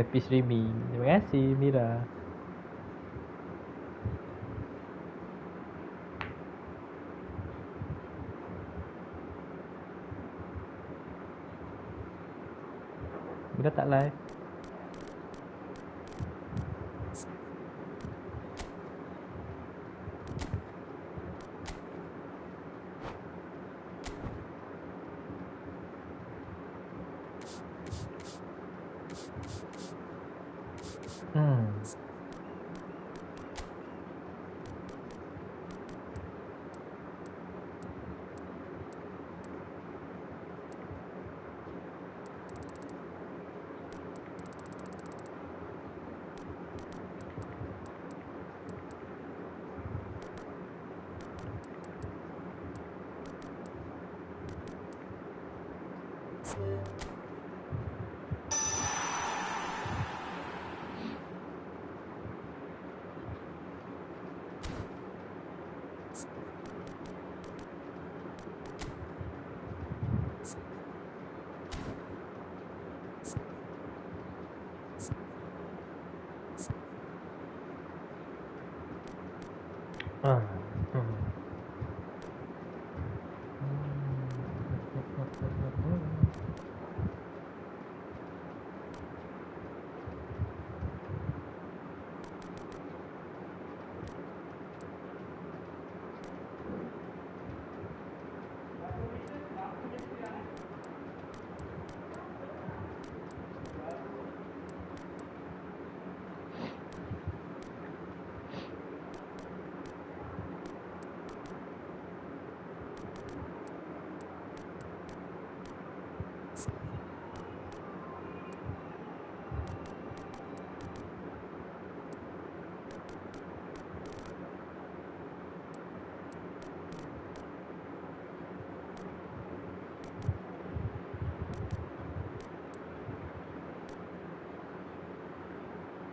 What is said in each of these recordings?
happy streaming. Terima kasih Mira. Mira tak live.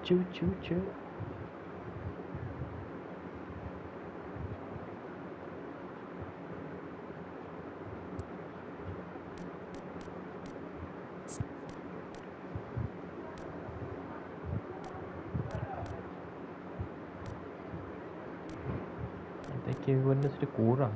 Cu. Kira benda sudah kurang.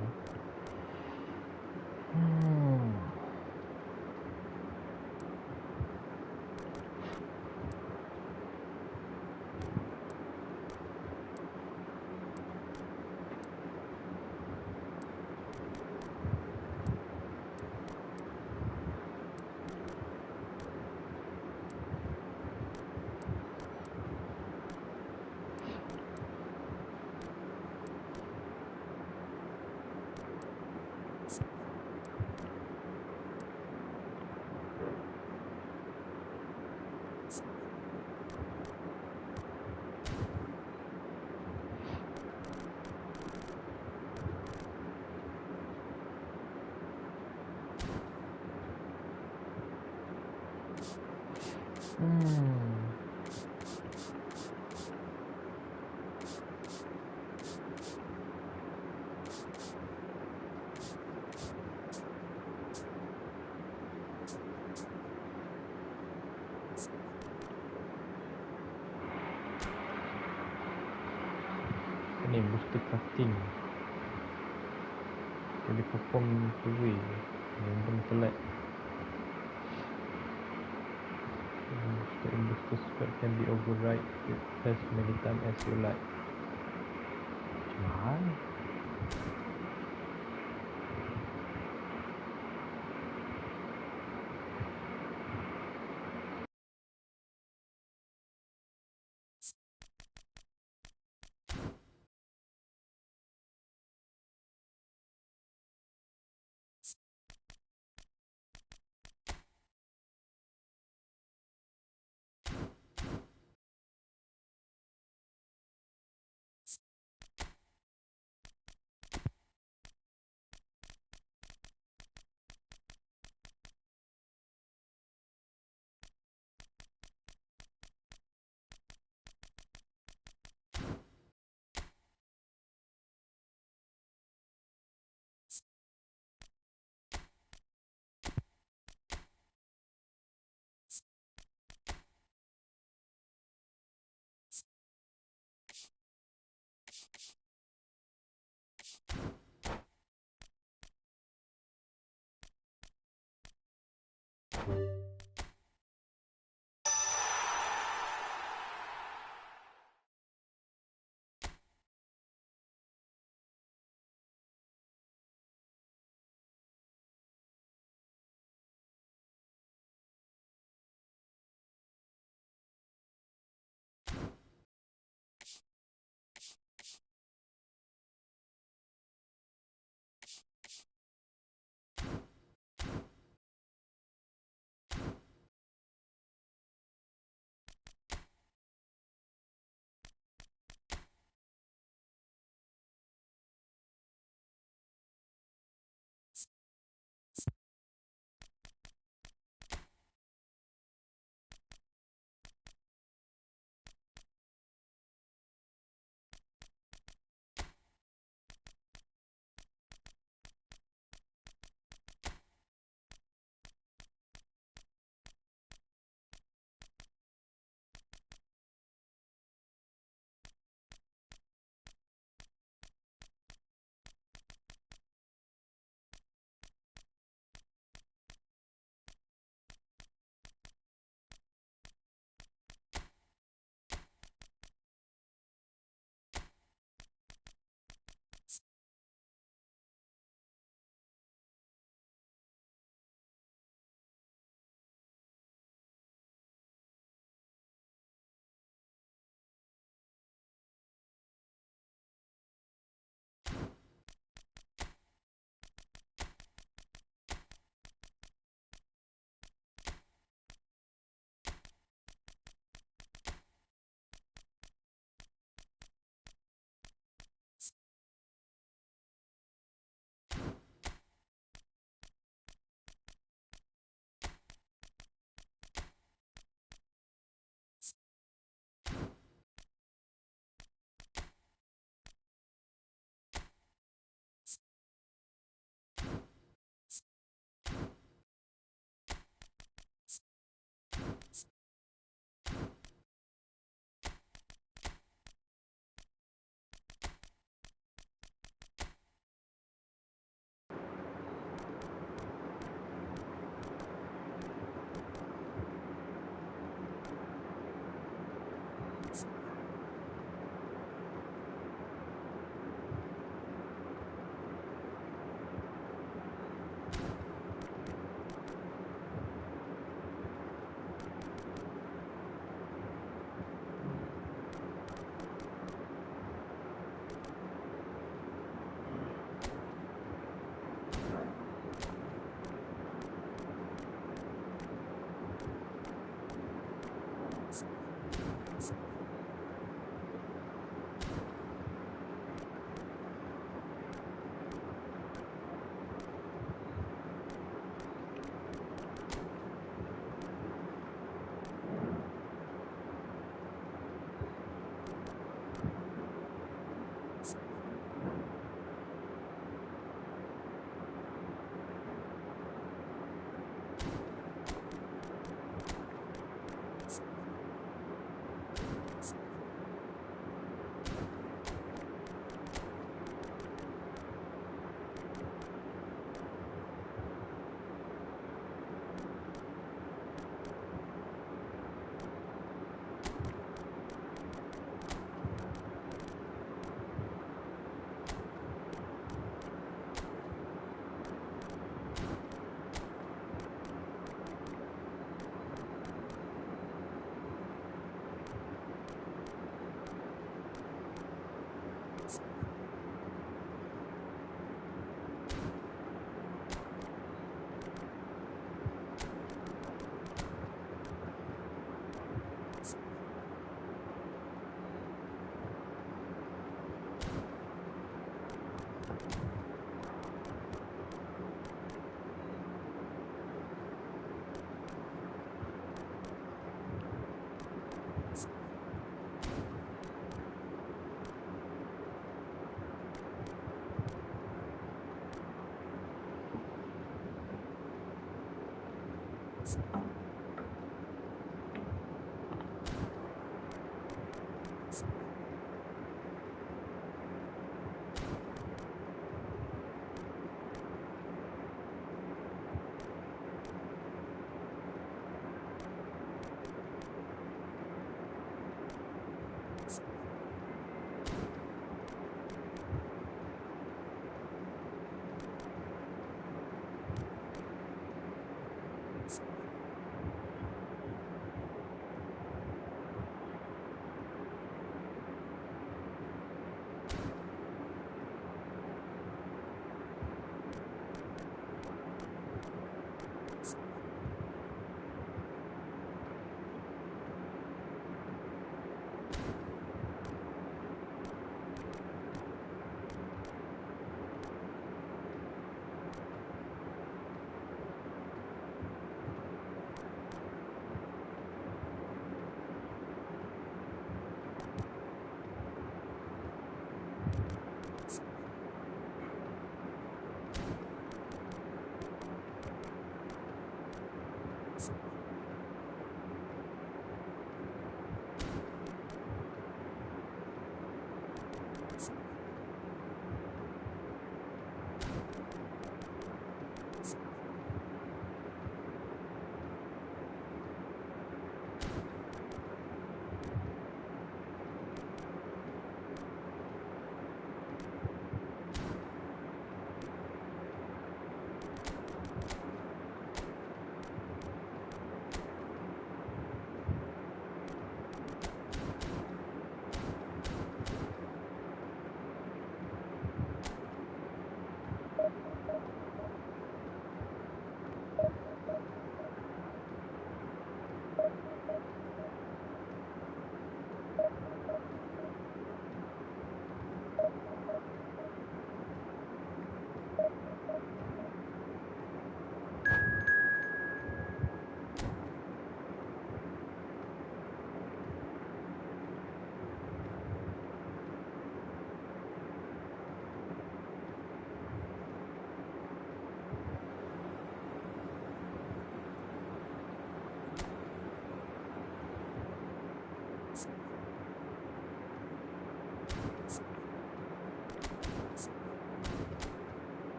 Ni booster crafting. Kali perform the way. Random select. Booster squad can be override as many times as you like. Macam mana?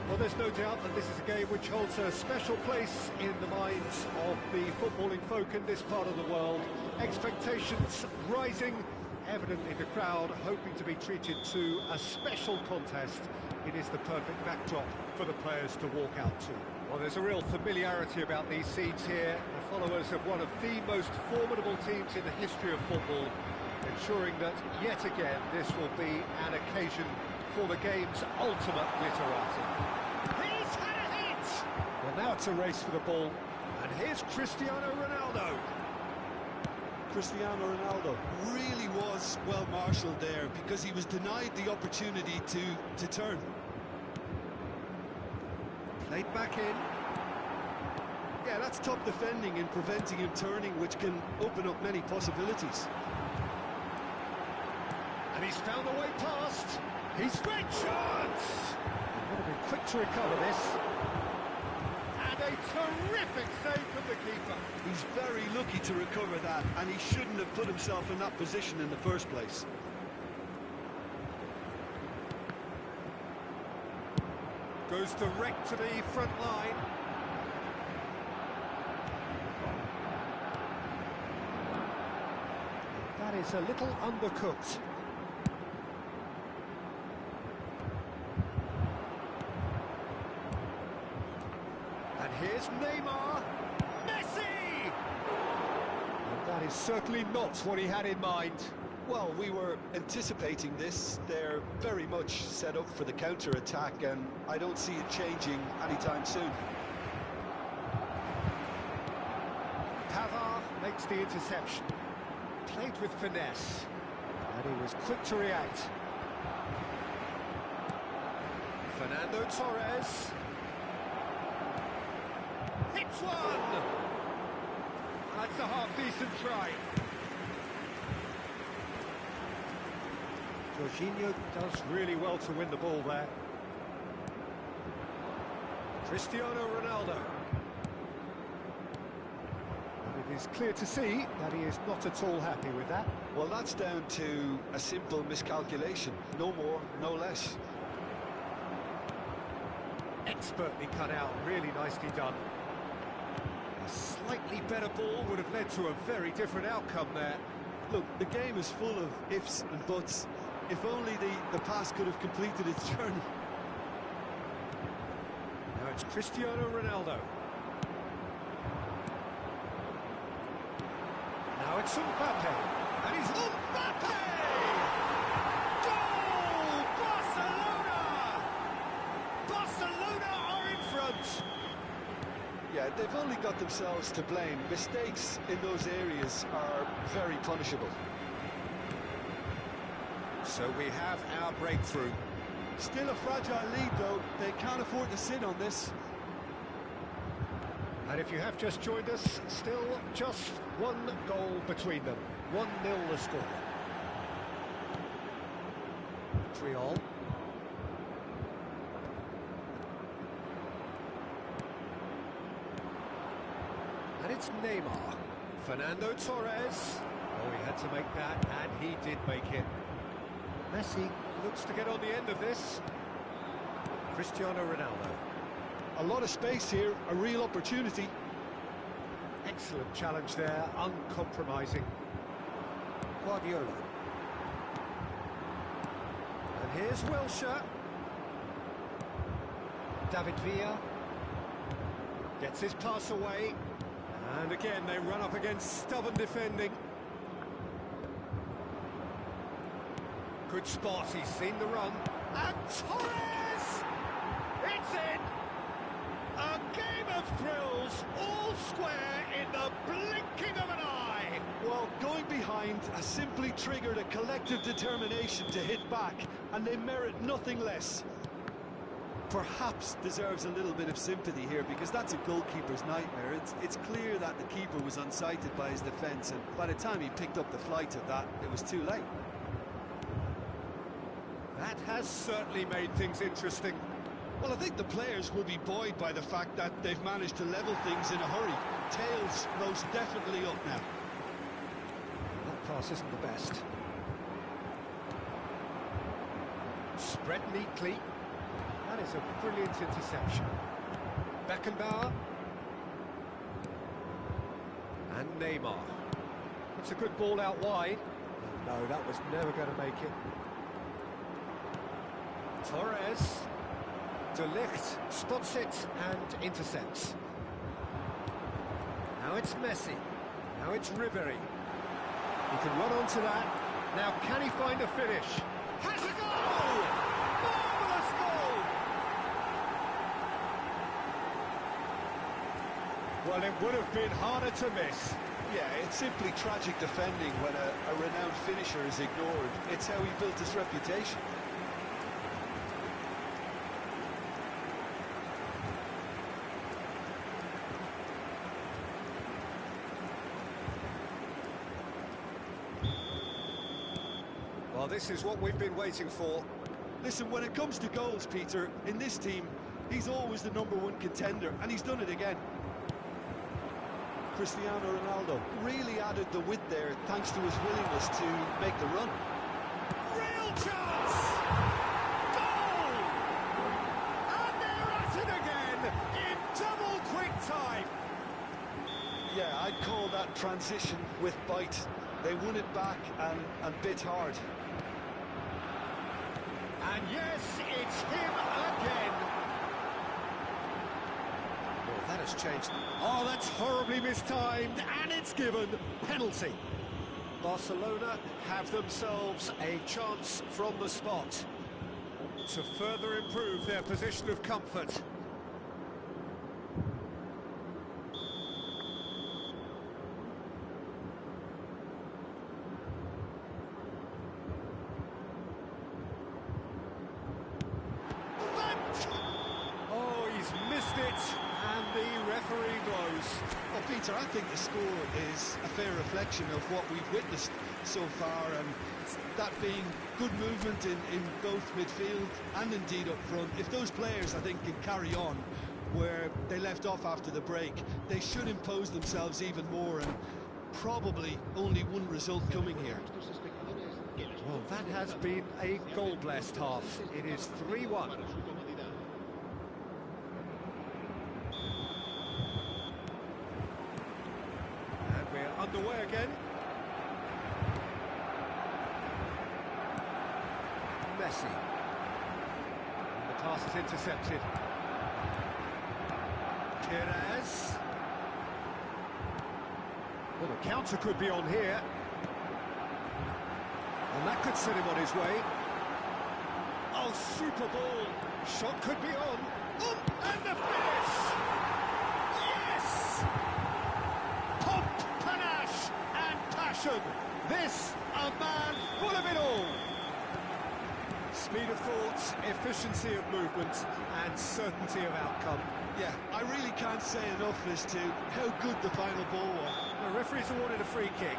Well, there's no doubt that this is a game which holds a special place in the minds of the footballing folk in this part of the world. Expectations rising, evidently the crowd hoping to be treated to a special contest. It is the perfect backdrop for the players to walk out to. Well, there's a real familiarity about these scenes here. The followers of one of the most formidable teams in the history of football, ensuring that yet again this will be an occasion for the game's ultimate glitterati. He's had a hit! Well, now it's a race for the ball. And here's Cristiano Ronaldo. Cristiano Ronaldo really was well marshalled there because he was denied the opportunity to turn. Played back in. Yeah, that's top defending and preventing him turning, which can open up many possibilities. And he's found a way past. He's great shots! He's got to be quick to recover this. And a terrific save from the keeper. He's very lucky to recover that, and he shouldn't have put himself in that position in the first place. Goes direct to the front line. That is a little undercooked. And here's Neymar. Messi! And that is certainly not what he had in mind. Well, we were anticipating this. They're very much set up for the counter-attack, and I don't see it changing anytime soon. Pavard makes the interception. Played with finesse. And he was quick to react. Fernando Torres. Hits one! That's a half-decent try. Jorginho does really well to win the ball there. Cristiano Ronaldo. And it is clear to see that he is not at all happy with that. Well, that's down to a simple miscalculation. No more, no less. Expertly cut out, really nicely done. A slightly better ball would have led to a very different outcome there. Look, the game is full of ifs and buts. If only the pass could have completed its journey. Now It's Cristiano Ronaldo. Now it's Mbappe, and he's Mbappe! Goal! Barcelona! Barcelona are in front. Yeah, they've only got themselves to blame. Mistakes in those areas are very punishable. So we have our breakthrough. Still a fragile lead, though. They can't afford to sit on this. And if you have just joined us, still just one goal between them. 1-0 the score. 3-all. And it's Neymar. Fernando Torres. Oh, he had to make that, and he did make it. Messi looks to get on the end of this. Cristiano Ronaldo. A lot of space here, a real opportunity. Excellent challenge there, uncompromising. Guardiola. And here's Wilshere. David Villa. Gets his pass away. And again, they run up against stubborn defending. Good spot, he's seen the run. And Torres! It's in! A game of thrills, all square in the blinking of an eye. Well, going behind has simply triggered a collective determination to hit back, and they merit nothing less. Perhaps deserves a little bit of sympathy here, because that's a goalkeeper's nightmare. It's clear that the keeper was unsighted by his defence, and by the time he picked up the flight of that, it was too late. That has certainly made things interesting. Well, I think the players will be buoyed by the fact that they've managed to level things in a hurry. Tails most definitely up now. That pass isn't the best. Spread neatly. That is a brilliant interception. Beckenbauer. And Neymar. It's a good ball out wide. No, that was never going to make it. Torres. De Ligt spots it and intercepts. Now it's Messi. Now it's Ribery. He can run onto that. Now can he find a finish? Has a goal! Marvellous goal! Well, it would have been harder to miss. Yeah, it's simply tragic defending when a renowned finisher is ignored. It's how he built his reputation. Well, this is what we've been waiting for. Listen, when it comes to goals, Peter, in this team, he's always the #1 contender, and he's done it again. Cristiano Ronaldo really added the width there thanks to his willingness to make the run. Real chance! Goal! And they're at it again in double quick time. Yeah, I'd call that transition with bite. They won it back and bit hard. And yes, it's him again. Oh, that has changed. Oh, that's horribly mistimed, and it's given penalty. Barcelona have themselves a chance from the spot to further improve their position of comfort. Missed it, and the referee blows. Well, Peter, I think the score is a fair reflection of what we've witnessed so far, and that being good movement in both midfield and indeed up front. If those players, I think, can carry on where they left off after the break, they should impose themselves even more, and probably only one result coming here. Well, that has been a goal-blessed half. It is 3-1. Underway again. Messi. And the pass is intercepted. Perez. Well, the counter could be on here. And that could send him on his way. Oh, super ball. Shot could be on. And the finish! Yes! Pomp, panache and passion. This, a man full of it all. Speed of thought, efficiency of movement, and certainty of outcome. Yeah, I really can't say enough as to how good the final ball was. The referee's awarded a free kick.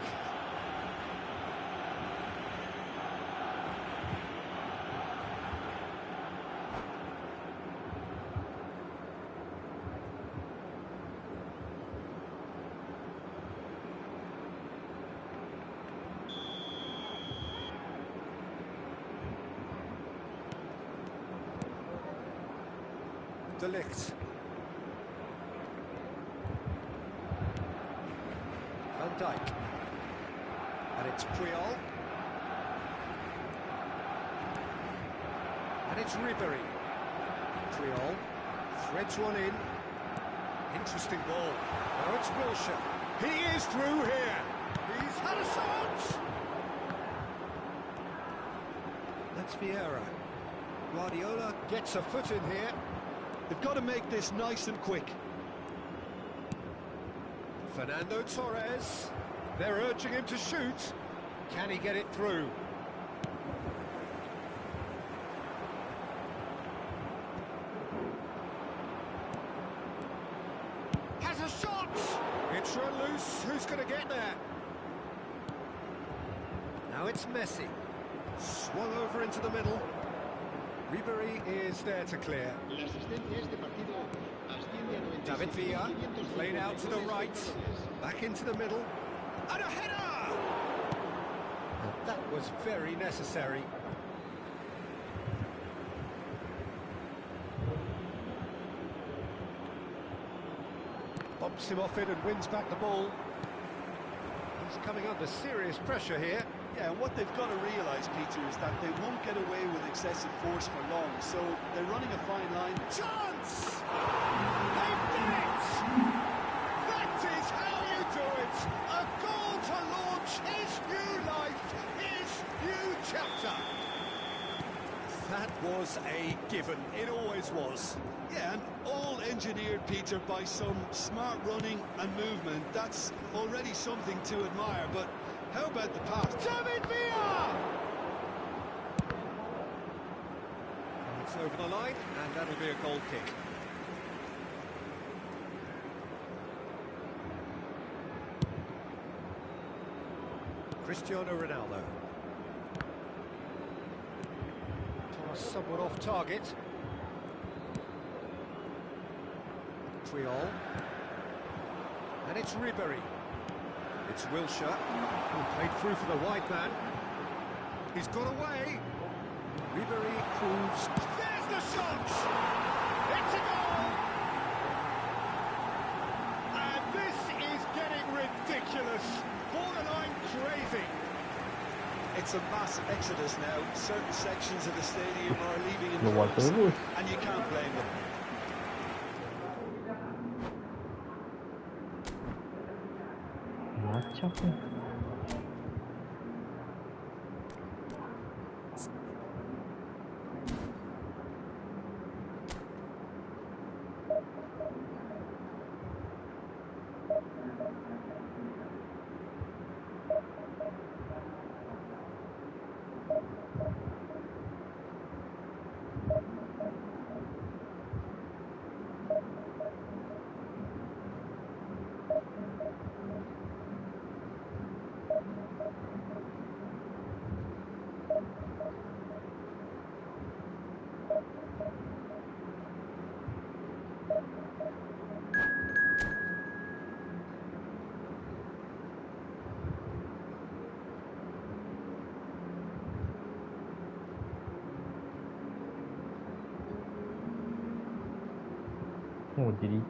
De Ligt. Van Dijk. And it's Puyol. And it's Ribéry. Puyol threads one in. Interesting ball. Now it's Wilshere. He is through here. He's had a shot. That's Vieira. Guardiola gets a foot in here. They've got to make this nice and quick. Fernando Torres. They're urging him to shoot. Can he get it through? Has a shot! It's run loose. Who's going to get there? Now it's Messi. Swung over into the middle. Ribéry is there to clear. David Villa played out to the right, back into the middle, and a header! That was very necessary. Bumps him off it and wins back the ball. He's coming under serious pressure here. Yeah, and what they've got to realise, Peter, is that they won't get away with excessive force for long, so they're running a fine line. Chance! They've done it! That is how you do it! A goal to launch his new life, his new chapter. That was a given. It always was. Yeah, and all engineered, Peter, by some smart running and movement. That's already something to admire, but how about the pass? David Villa! It's over the line, and that'll be a goal kick. Cristiano Ronaldo. Toss somewhat off target. Puyol. And it's Ribéry. It's Wilshere, who played through for the wide man. He's got away. Ribéry proves... There's the shot! It's a goal! And this is getting ridiculous. Borderline crazy. It's a mass exodus now. Certain sections of the stadium are leaving in No one droves, to lose. and you can't blame them. Matchup. Oh, direito.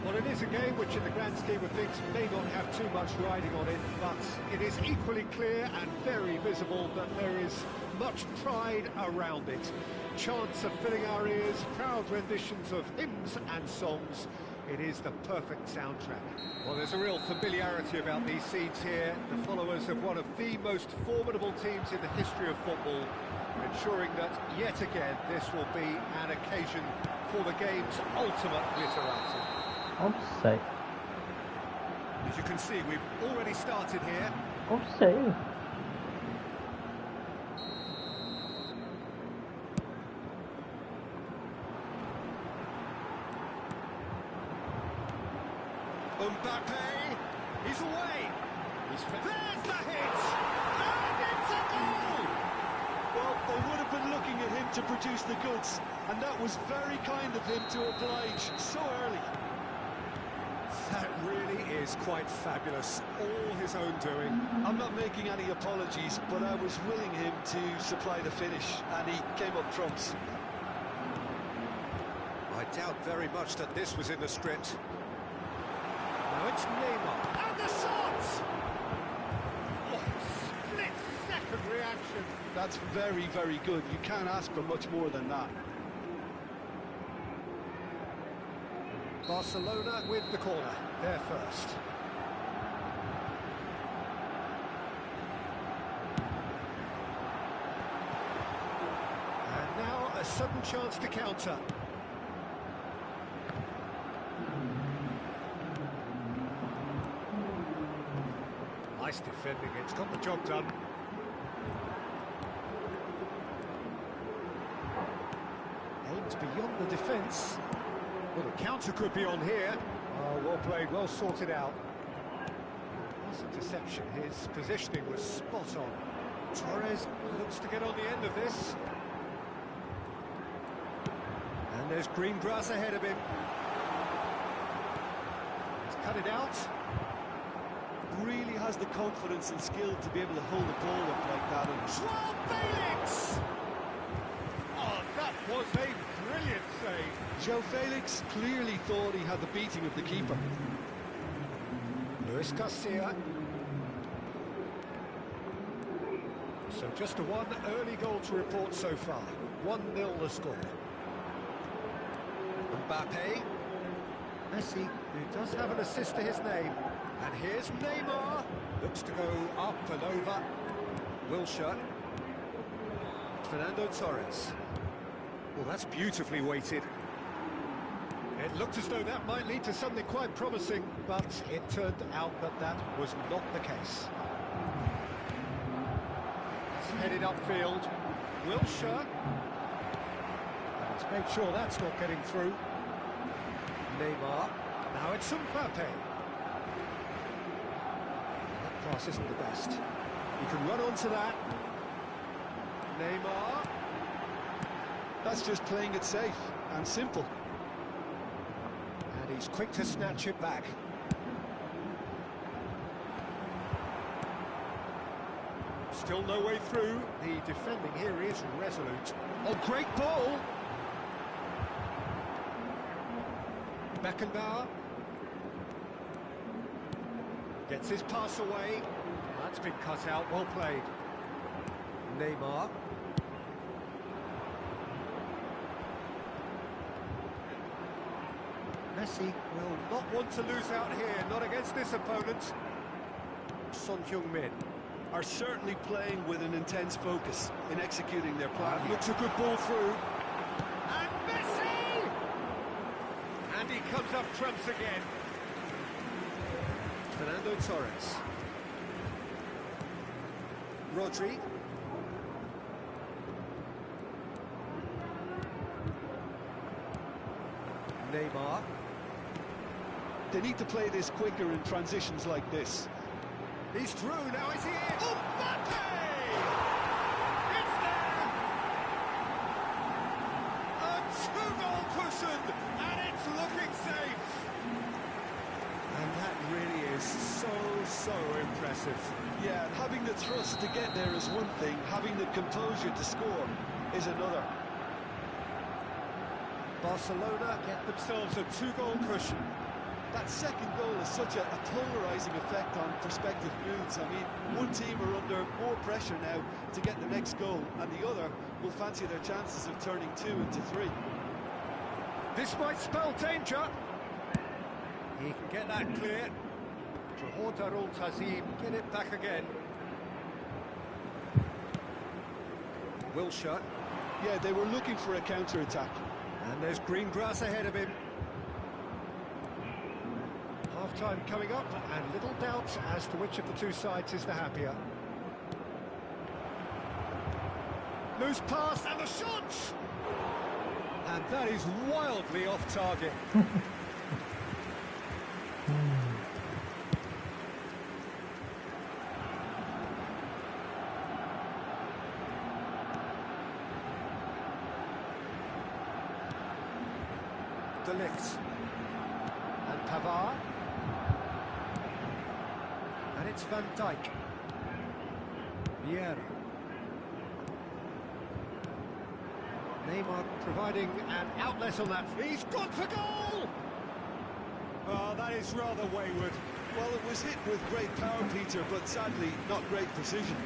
Well, it is a game which in the grand scheme of things may not have too much riding on it, but it is equally clear and very visible that there is much pride around it. Chants are filling our ears, proud renditions of hymns and songs. It is the perfect soundtrack. Well, there's a real familiarity about these scenes here. The followers of one of the most formidable teams in the history of football, ensuring that yet again this will be an occasion for the game's ultimate glitterati. Offside. As you can see, we've already started here. Offside. Mbappe, he's away. There's the hit, and it's a goal. Well, they would have been looking at him to produce the goods, and that was very kind of him to oblige so early. That really is quite fabulous, all his own doing. I'm not making any apologies, but I was willing him to supply the finish, and he came up trumps. I doubt very much that this was in the script. Now it's Neymar, and the shot! Oh, split-second reaction. That's very, very good. You can't ask for much more than that. Barcelona with the corner, there first. And now a sudden chance to counter. Nice defending, it's got the job done. Aims beyond the defence. Well, the counter could be on here. Oh, well played, well sorted out. That's a deception. His positioning was spot on. Torres looks to get on the end of this. And there's green grass ahead of him. He's cut it out. Really has the confidence and skill to be able to hold the ball up like that. And Joao Felix! Oh, that was a brilliant save. Joao Felix clearly thought he had the beating of the keeper. Luis Garcia. So just a one early goal to report so far. 1-0 the score. Mbappe. Messi, who does have an assist to his name. And here's Neymar. Looks to go up and over. Wilshere. Fernando Torres. Well, that's beautifully weighted. It looked as though that might lead to something quite promising, but it turned out that that was not the case. It's headed upfield. Wilshere. And he's made sure that's not getting through. Neymar. Now it's Mbappe. That pass isn't the best. He can run onto that. Neymar. That's just playing it safe and simple. And he's quick to snatch it back. Still no way through. The defending here is resolute. Oh, great ball! Beckenbauer. Gets his pass away. That's been cut out, well played. Neymar. Messi will not want to lose out here, not against this opponent. Son Heung-min are certainly playing with an intense focus in executing their plan. looks a good ball through. And Messi! And he comes up trumps again. Fernando Torres. Rodri. Neymar. They need to play this quicker in transitions like this. He's through, now is he in? Oh, Mbappe! It's there! A two-goal cushion, and it's looking safe. And that really is so impressive. Yeah, having the thrust to get there is one thing, having the composure to score is another. Barcelona get themselves a two-goal cushion. That second goal has such a polarising effect on prospective moods. I mean, one team are under more pressure now to get the next goal, and the other will fancy their chances of turning 2 into 3. This might spell danger. He can get that clear. Johor Darul Tazim get it back again. Wilshere. Yeah, they were looking for a counter-attack. And there's green grass ahead of him. Half-time coming up, and little doubt as to which of the two sides is the happier. Loose pass, and the shot! And that is wildly off target. De Ligt. And Pavard. And it's Van Dijk. Vieira. Neymar providing an outlet on that. He's gone for goal! Oh, that is rather wayward. Well, it was hit with great power, Peter, but sadly, not great precision.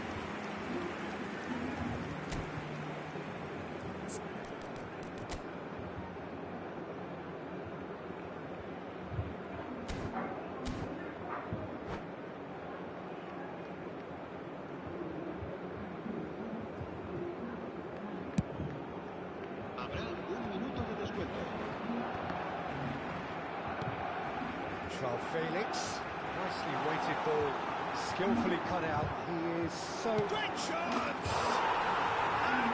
Felix, nicely weighted ball, skillfully cut out. He is so... Great shots! And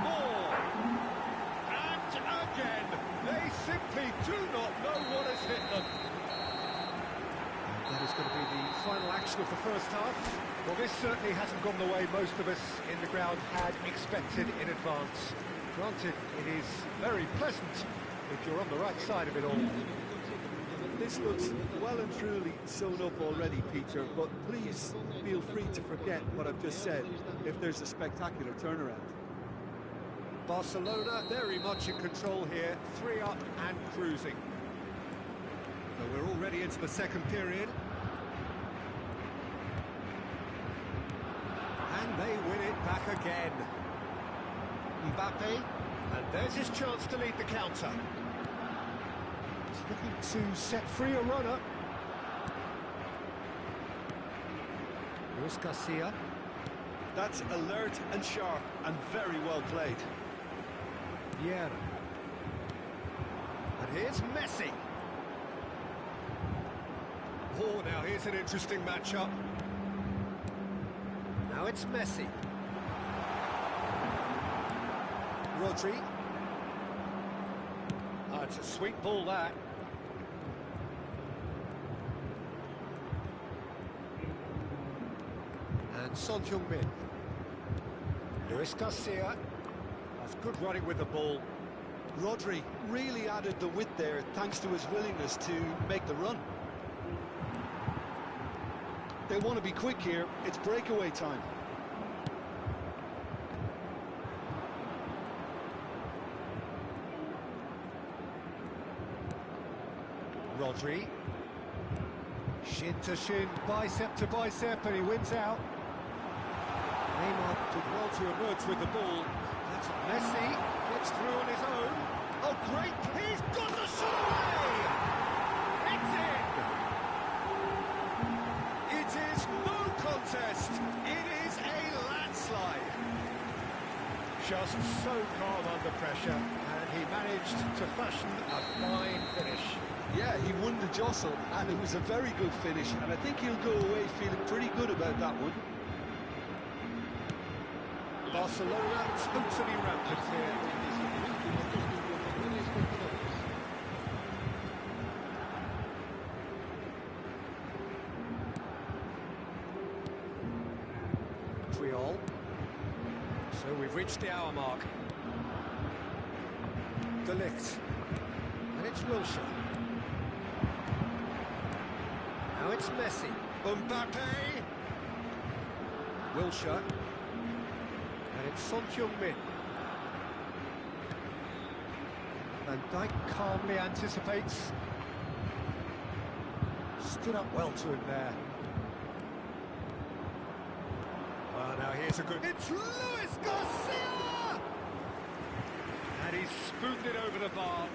more! And again, they simply do not know what has hit them. And that is going to be the final action of the first half. Well, this certainly hasn't gone the way most of us in the ground had expected in advance. Granted, it is very pleasant if you're on the right side of it all. This looks well and truly sewn up already, Peter, but please feel free to forget what I've just said if there's a spectacular turnaround. Barcelona very much in control here, 3 up and cruising. So we're already into the second period. And they win it back again. Mbappe, and there's his chance to lead the counter. Looking to set free a runner. Luis Garcia. That's alert and sharp and very well played. Vieira. And here's Messi. Oh, now here's an interesting matchup. Now it's Messi. Rodri. Oh, it's a sweet ball, that. And Son Heung-min. Luis Garcia. That's good running with the ball. Rodri really added the width there thanks to his willingness to make the run. They want to be quick here. It's breakaway time. Rodri. Shin to shin, bicep to bicep, and he wins out. Neymar did well to emerge with the ball. That's Messi, gets through on his own. Oh, great, he's got the shot away! It's in! It is no contest, it is a landslide. Just so calm under pressure, and he managed to fashion a fine finish. Yeah, he won the jostle, and it was a very good finish, and I think he'll go away feeling pretty good about that one. Barcelona totally rampant here. Triol. So we've reached the hour mark. De Ligt. And it's Wilshere. Now it's Messi. Mbappe. Wilshere. And it's Son Heung-min. Van Dijk calmly anticipates. Stood up well to him there. Well, now here's a good... It's Luis Garcia! And he's spooned it over the bar.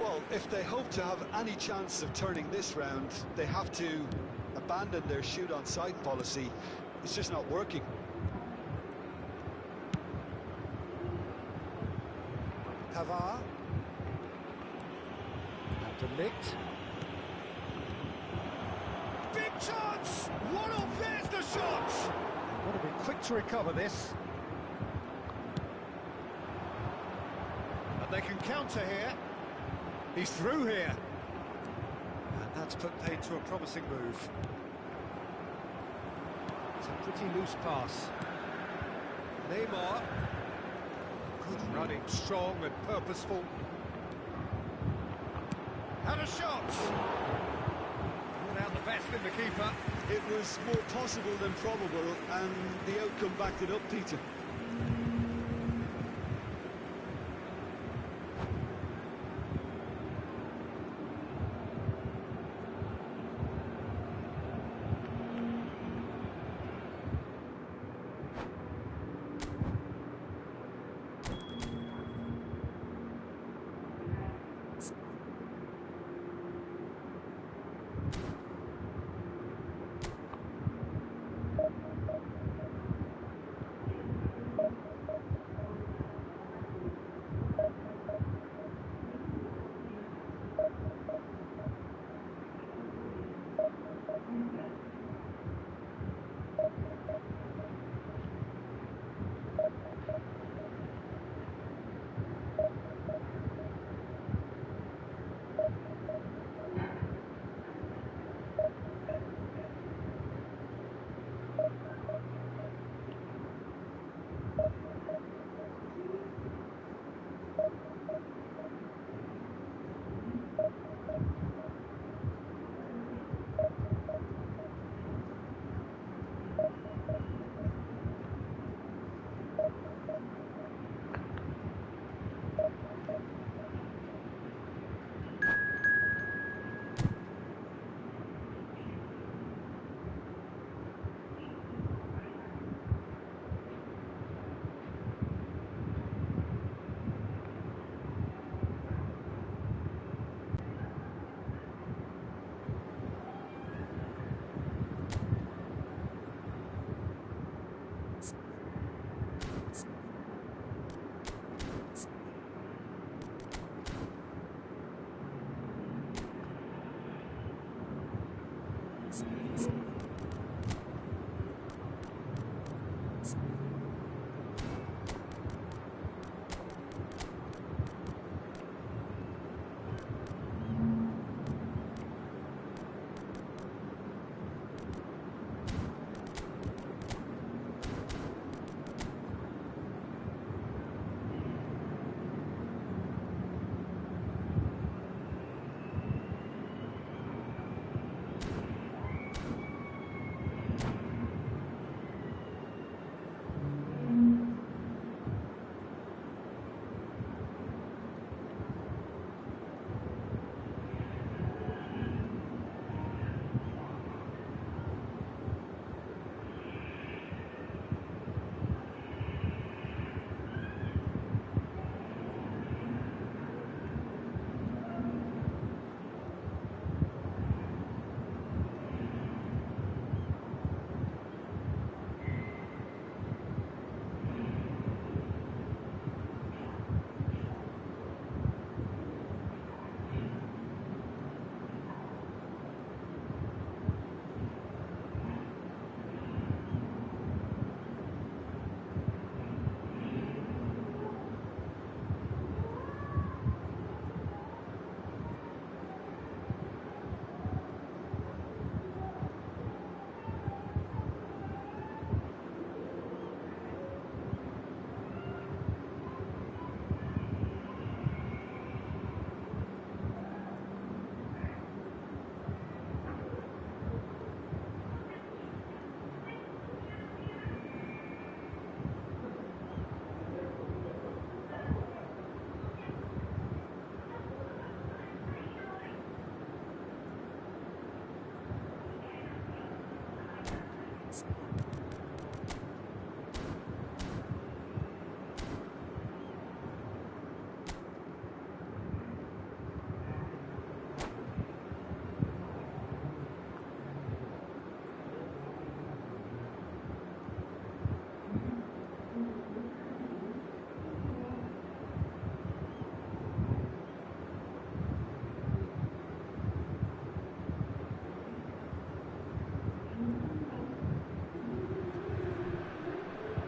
Well, if they hope to have any chance of turning this round, they have to abandon their shoot-on-sight policy. It's just not working. Pavard. And De Ligt. Big chance! One off, there's the shot! Got to be quick to recover this. And they can counter here. He's through here. And that's put paid to a promising move. It's a pretty loose pass. Neymar. Good running, strong and purposeful. And a shot! Brought out the best in the keeper. It was more possible than probable, and the outcome backed it up, Peter.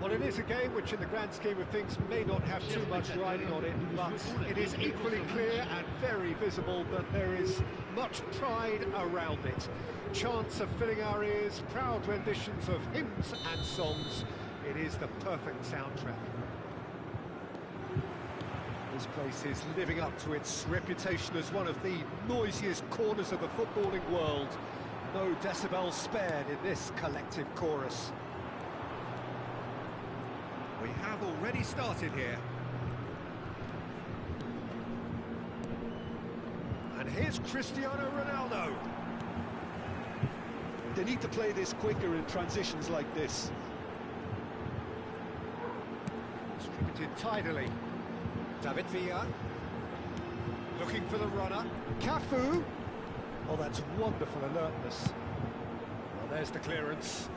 Well, it is a game which in the grand scheme of things may not have too much riding on it, but it is equally clear and very visible that there is much pride around it. Chants are filling our ears, proud renditions of hymns and songs. It is the perfect soundtrack. This place is living up to its reputation as one of the noisiest corners of the footballing world. No decibels spared in this collective chorus. We have already started here. And here's Cristiano Ronaldo. They need to play this quicker in transitions like this. Distributed tidily. David Villa. Looking for the runner. Cafu. Oh, that's wonderful alertness. Well, there's the clearance.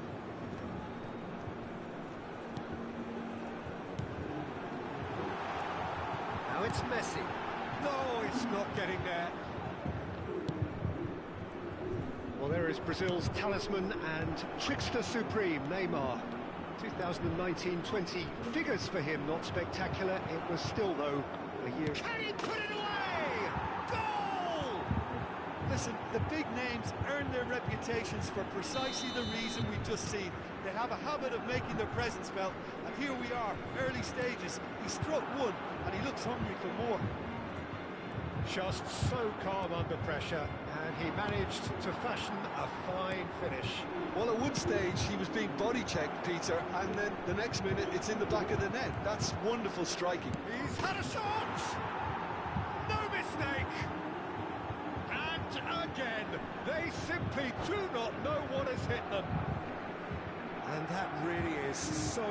Now it's Messi. No, it's not getting there. Well, there is Brazil's talisman and trickster supreme, Neymar. 2019-20 figures for him, not spectacular. It was still, though, a year... Can he put it away? Goal! Listen, the big names earn their reputations for precisely the reason we've just seen. They have a habit of making their presence felt, and here we are, early stages. He struck one, and he looks hungry for more. Just so calm under pressure, and he managed to fashion a fine finish. Well, at one stage, he was being body-checked, Peter, and then the next minute, it's in the back of the net. That's wonderful striking. He's had a shot! No mistake! And again, they simply do not know what has hit them. And that really is so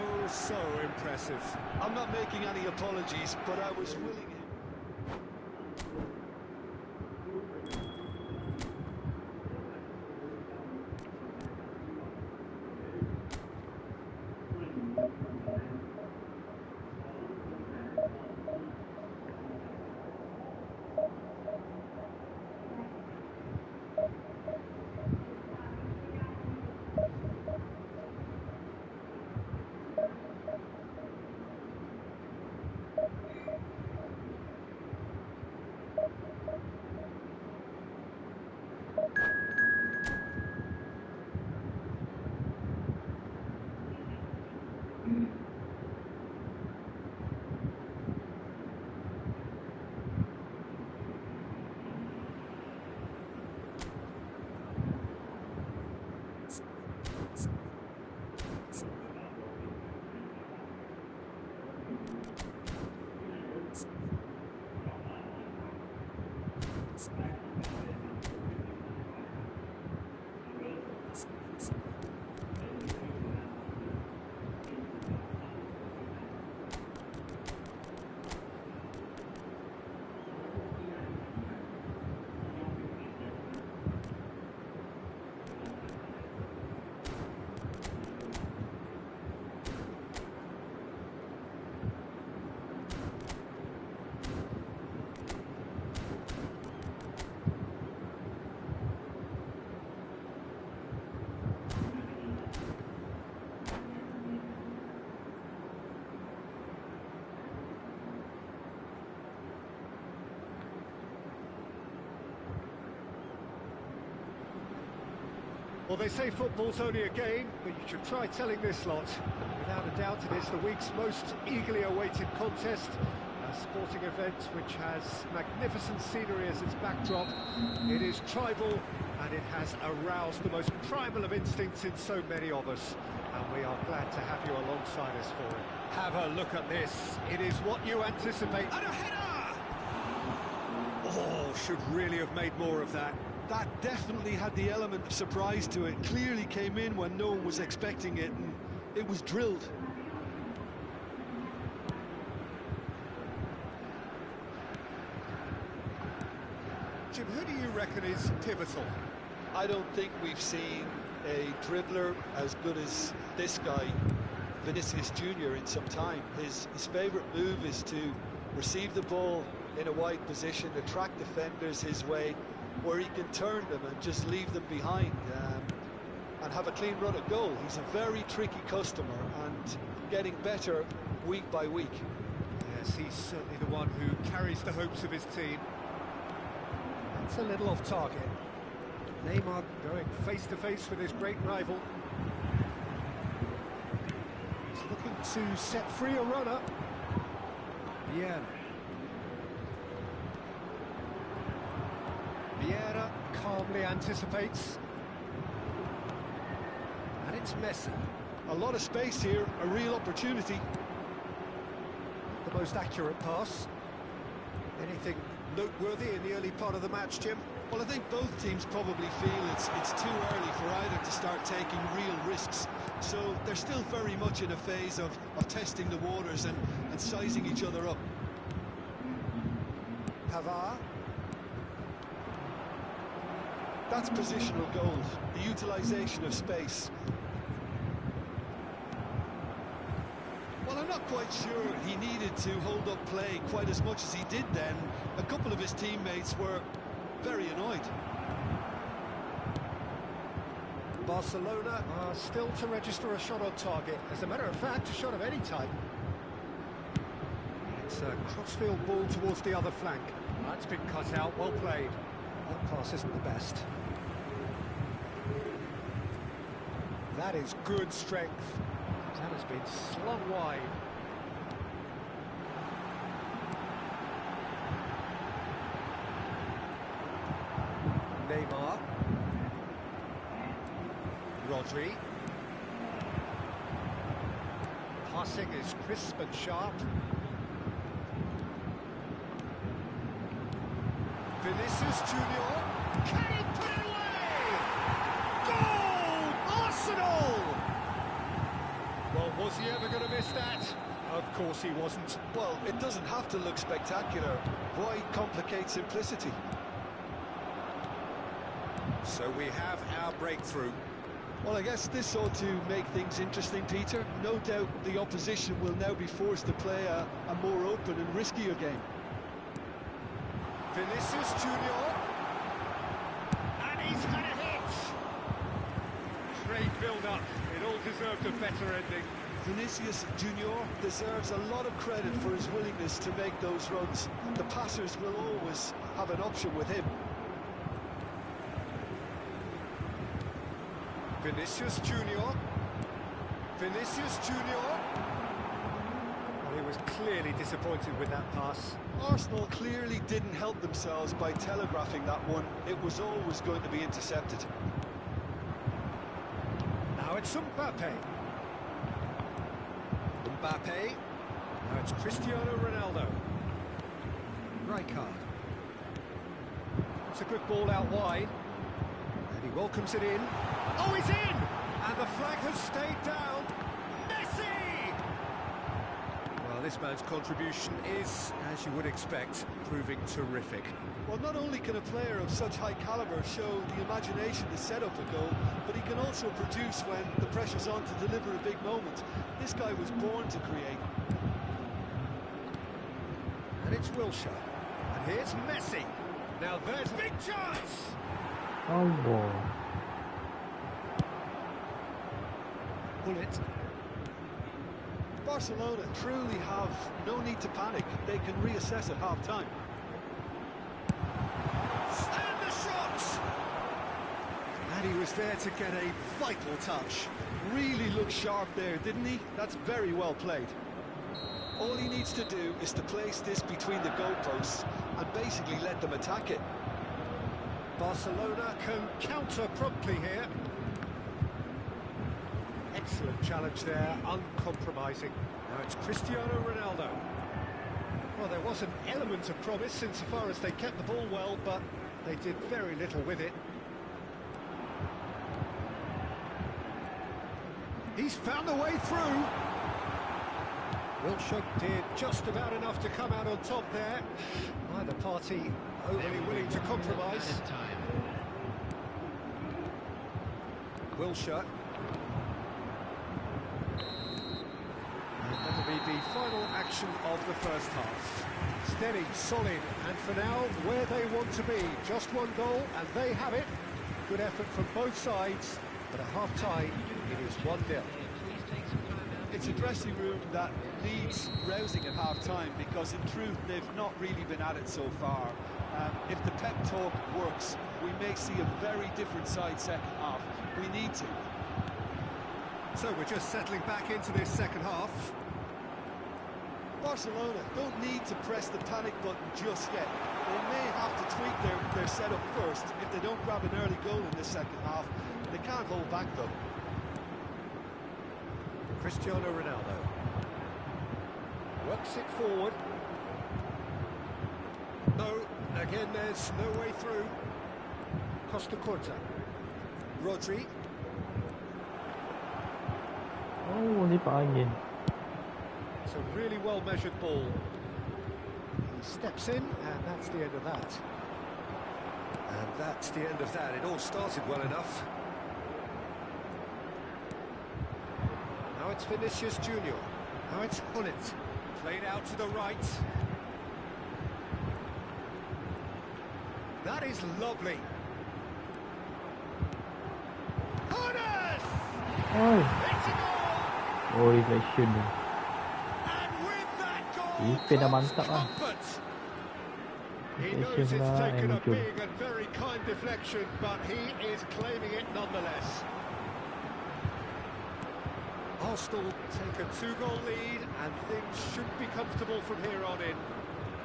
impressive. I'm not making any apologies, but I was willing... Well, they say football's only a game, but you should try telling this lot. Without a doubt, it is the week's most eagerly awaited contest. A sporting event which has magnificent scenery as its backdrop. It is tribal, and it has aroused the most primal of instincts in so many of us. And we are glad to have you alongside us for it. Have a look at this. It is what you anticipate. And a header! Oh, should really have made more of that. That definitely had the element of surprise to it. Clearly came in when no one was expecting it, and it was drilled. Jim, who do you reckon is pivotal? I don't think we've seen a dribbler as good as this guy, Vinicius Jr., in some time. His favourite move is to receive the ball in a wide position, attract defenders his way, where he can turn them and just leave them behind and have a clean run at goal. He's a very tricky customer and getting better week by week. Yes, he's certainly the one who carries the hopes of his team. It's a little off target. Neymar going face-to-face with his great rival. He's looking to set free a runner. Vieira. Vieira calmly anticipates. And it's Messi. A lot of space here, a real opportunity. The most accurate pass. Anything noteworthy in the early part of the match, Jim? Well, I think both teams probably feel it's too early for either to start taking real risks. So they're still very much in a phase of testing the waters and sizing each other up. Pavard. That's positional gold, the utilisation of space. Well, I'm not quite sure he needed to hold up play quite as much as he did then. A couple of his teammates were very annoyed. Barcelona are still to register a shot on target. As a matter of fact, a shot of any type. It's a crossfield ball towards the other flank. That's been cut out, well played. That pass isn't the best. That is good strength. That has been slung wide. Neymar. Rodri. Passing is crisp and sharp. Vinicius Junior. Can he put it away? Goal! Arsenal! Well, was he ever going to miss that? Of course he wasn't. Well, it doesn't have to look spectacular. Why complicate simplicity? So we have our breakthrough. Well, I guess this ought to make things interesting, Peter. No doubt the opposition will now be forced to play a more open and riskier game. Vinicius Junior. And he's had a hit. Great build-up. It all deserved a better ending. Vinicius Junior deserves a lot of credit for his willingness to make those runs. The passers will always have an option with him. Vinicius Junior. Vinicius Junior. Well, he was clearly disappointed with that pass. Arsenal clearly didn't help themselves by telegraphing that one. It was always going to be intercepted. Now it's Mbappe. Mbappe. Now it's Cristiano Ronaldo. Rijkaard. It's a good ball out wide. And he welcomes it in. Oh, he's in! And the flag has stayed down. Messi! Well, this man's contribution is, as you would expect, proving terrific. Well, not only can a player of such high calibre show the imagination to set up a goal, but he can also produce when the pressure's on to deliver a big moment. This guy was born to create. And it's Wilshere. And here's Messi. Now there's a big chance! Oh boy. Bullet. Barcelona truly have no need to panic. They can reassess at half-time. And the shot! And he was there to get a vital touch. Really looked sharp there, didn't he? That's very well played. All he needs to do is to place this between the goalposts and basically let them attack it. Barcelona can counter promptly here. Excellent challenge there, uncompromising. Now it's Cristiano Ronaldo. Well, there was an element of promise insofar as they kept the ball well, but they did very little with it. He's found a way through. Wilshere did just about enough to come out on top there. Neither party overly willing to compromise. Wilshere. And that'll be the final action of the first half. Steady, solid, and for now, where they want to be. Just one goal, and they have it. Good effort from both sides, but at half-time, it is 1-0. It's a dressing room that needs rousing at half-time, because in truth, they've not really been at it so far. If the pep talk works, we may see a very different side second half. We need to. So we're just settling back into this second half. Barcelona don't need to press the panic button just yet. They may have to tweak their setup first. If they don't grab an early goal in this second half, they can't hold back though. Cristiano Ronaldo works it forward. No, again there's no way through. Costa Curta. Rodri. Oh, lipat angin. It's a really well-measured ball. He steps in, and that's the end of that. And that's the end of that. It all started well enough. Now it's Vinicius Junior. Now it's Hullet. Played out to the right. That is lovely. Hullet! Oi. It's a goal! Oh, reflection ni. And with that goal Defend dah comes mantap lah. comfort. He knows Reflection it's lah taken and a muncul. big and very kind deflection, but he is claiming it nonetheless. Arsenal take a 2-goal lead, and things should be comfortable from here on in.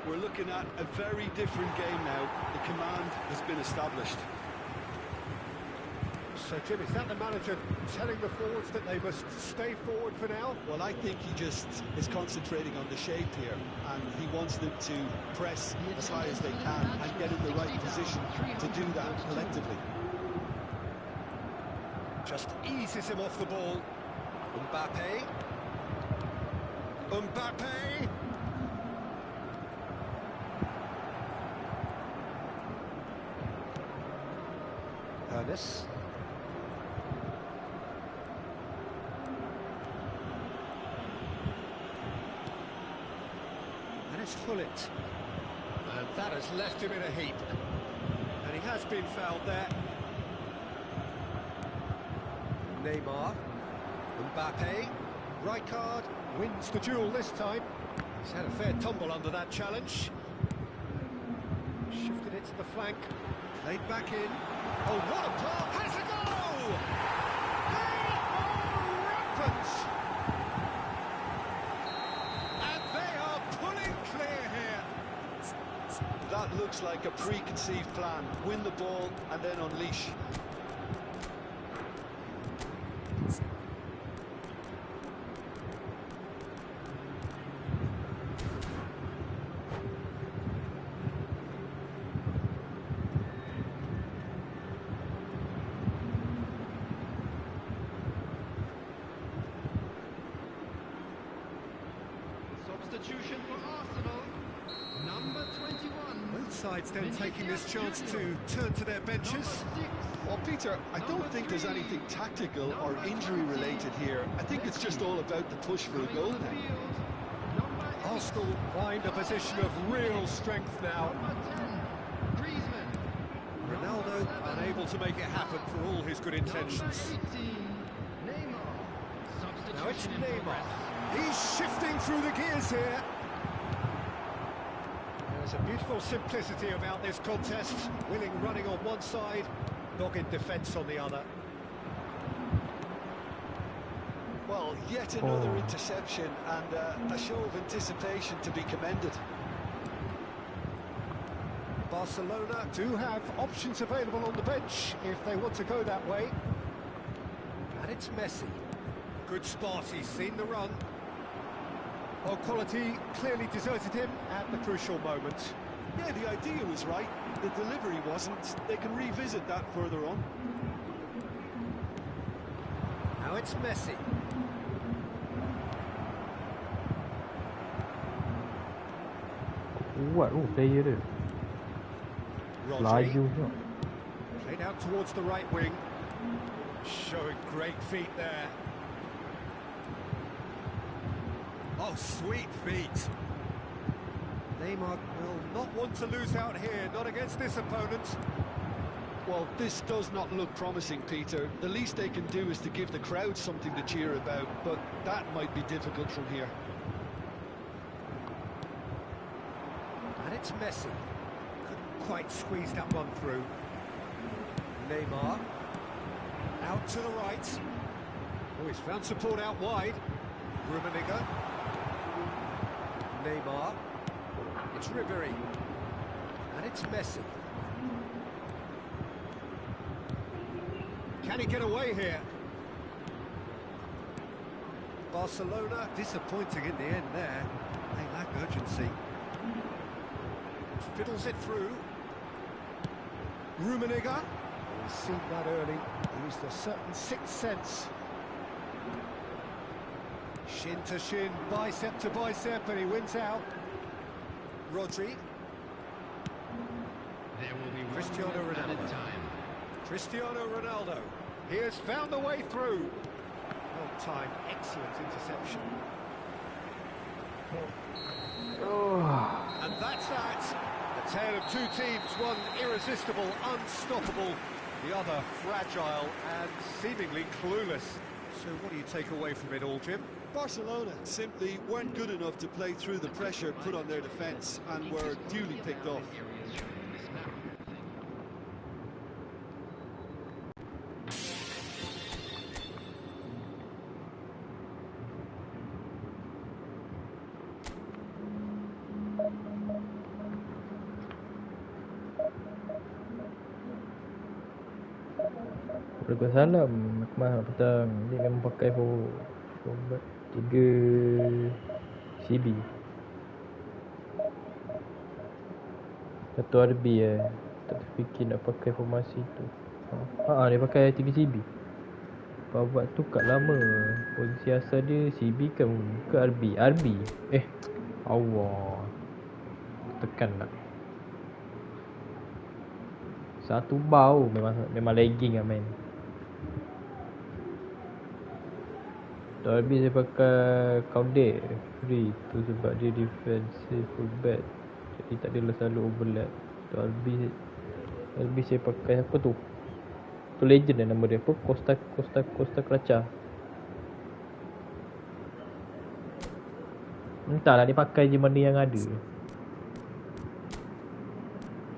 We're looking at a very different game now. The command has been established. So, Jim, is that the manager telling the forwards that they must stay forward for now? Well, I think he just is concentrating on the shape here, and he wants them to press as high as they can and get in the right position to do that collectively. Just eases him off the ball. Mbappe. Mbappe. Ernest. And it's Hullet. And that has left him in a heap. And he has been fouled there. Neymar. Mbappe. Rijkaard wins the duel this time. He's had a fair tumble under that challenge. Shifted it to the flank. Played back in. Oh, what a pass! Has a goal! They are rampant! And they are pulling clear here. That looks like a preconceived plan. Win the ball and then unleash. Substitution for Arsenal, number 21. Both sides then taking this chance to turn to their benches. Well, Peter, I don't think there's anything tactical or injury related here. I think it's just all about the push for a goal now. Arsenal find a position of real strength now. Ronaldo unable to make it happen for all his good intentions. Now it's Neymar. He's shifting through the gears here. There's a beautiful simplicity about this contest. Willing running on one side, dogged defence on the other. Well, yet another interception and a show of anticipation to be commended. Barcelona do have options available on the bench if they want to go that way. And it's Messi. Good spot, he's seen the run. Well, quality clearly deserted him at the crucial moment. Yeah, the idea was right. The delivery wasn't. They can revisit that further on. Now it's Messi. Kuat player dia. Rodri. Laju je. Played out towards the right wing. Showing great feet there. Oh, sweet feet. Neymar will not want to lose out here, not against this opponent. Well, this does not look promising, Peter. The least they can do is to give the crowd something to cheer about, but that might be difficult from here. And it's Messi. Couldn't quite squeeze that one through. Neymar. Out to the right. Oh, he's found support out wide. Rummenigge. Neymar. It's Ribery. And it's Messi. Can he get away here? Barcelona disappointing in the end there. They lack urgency. Fiddles it through. Rummenigge. He's seen that early. Used a certain sixth sense. Shin to shin, bicep to bicep, and he wins out. Rodri. There will be Cristiano Ronaldo. Cristiano Ronaldo. He has found the way through. Well timed, excellent interception. And that's that. A tale of two teams, one irresistible, unstoppable, the other fragile and seemingly clueless. So what do you take away from it all, Jim? Barcelona simply weren't good enough to play through the pressure put on their defence and were duly picked off. Waalaikumsalam. Selamat petang. Ni memang pakai format 3 CB. Satu RB tak terfikir nak pakai formasi tu. Dia pakai 3 CB. Pawat tu kat lama. Posisi asal dia CB kan ke RB? RB. Allah. Tekan lah. Satu bau memang lagging lah main. Derby saya pakai Kaudet free tu sebab dia defensive fullback, jadi tak adalah selalu overlap. Derby saya pakai apa tu legend lah nama dia, apa Costa Cracha. Entahlah dia pakai je mana yang ada.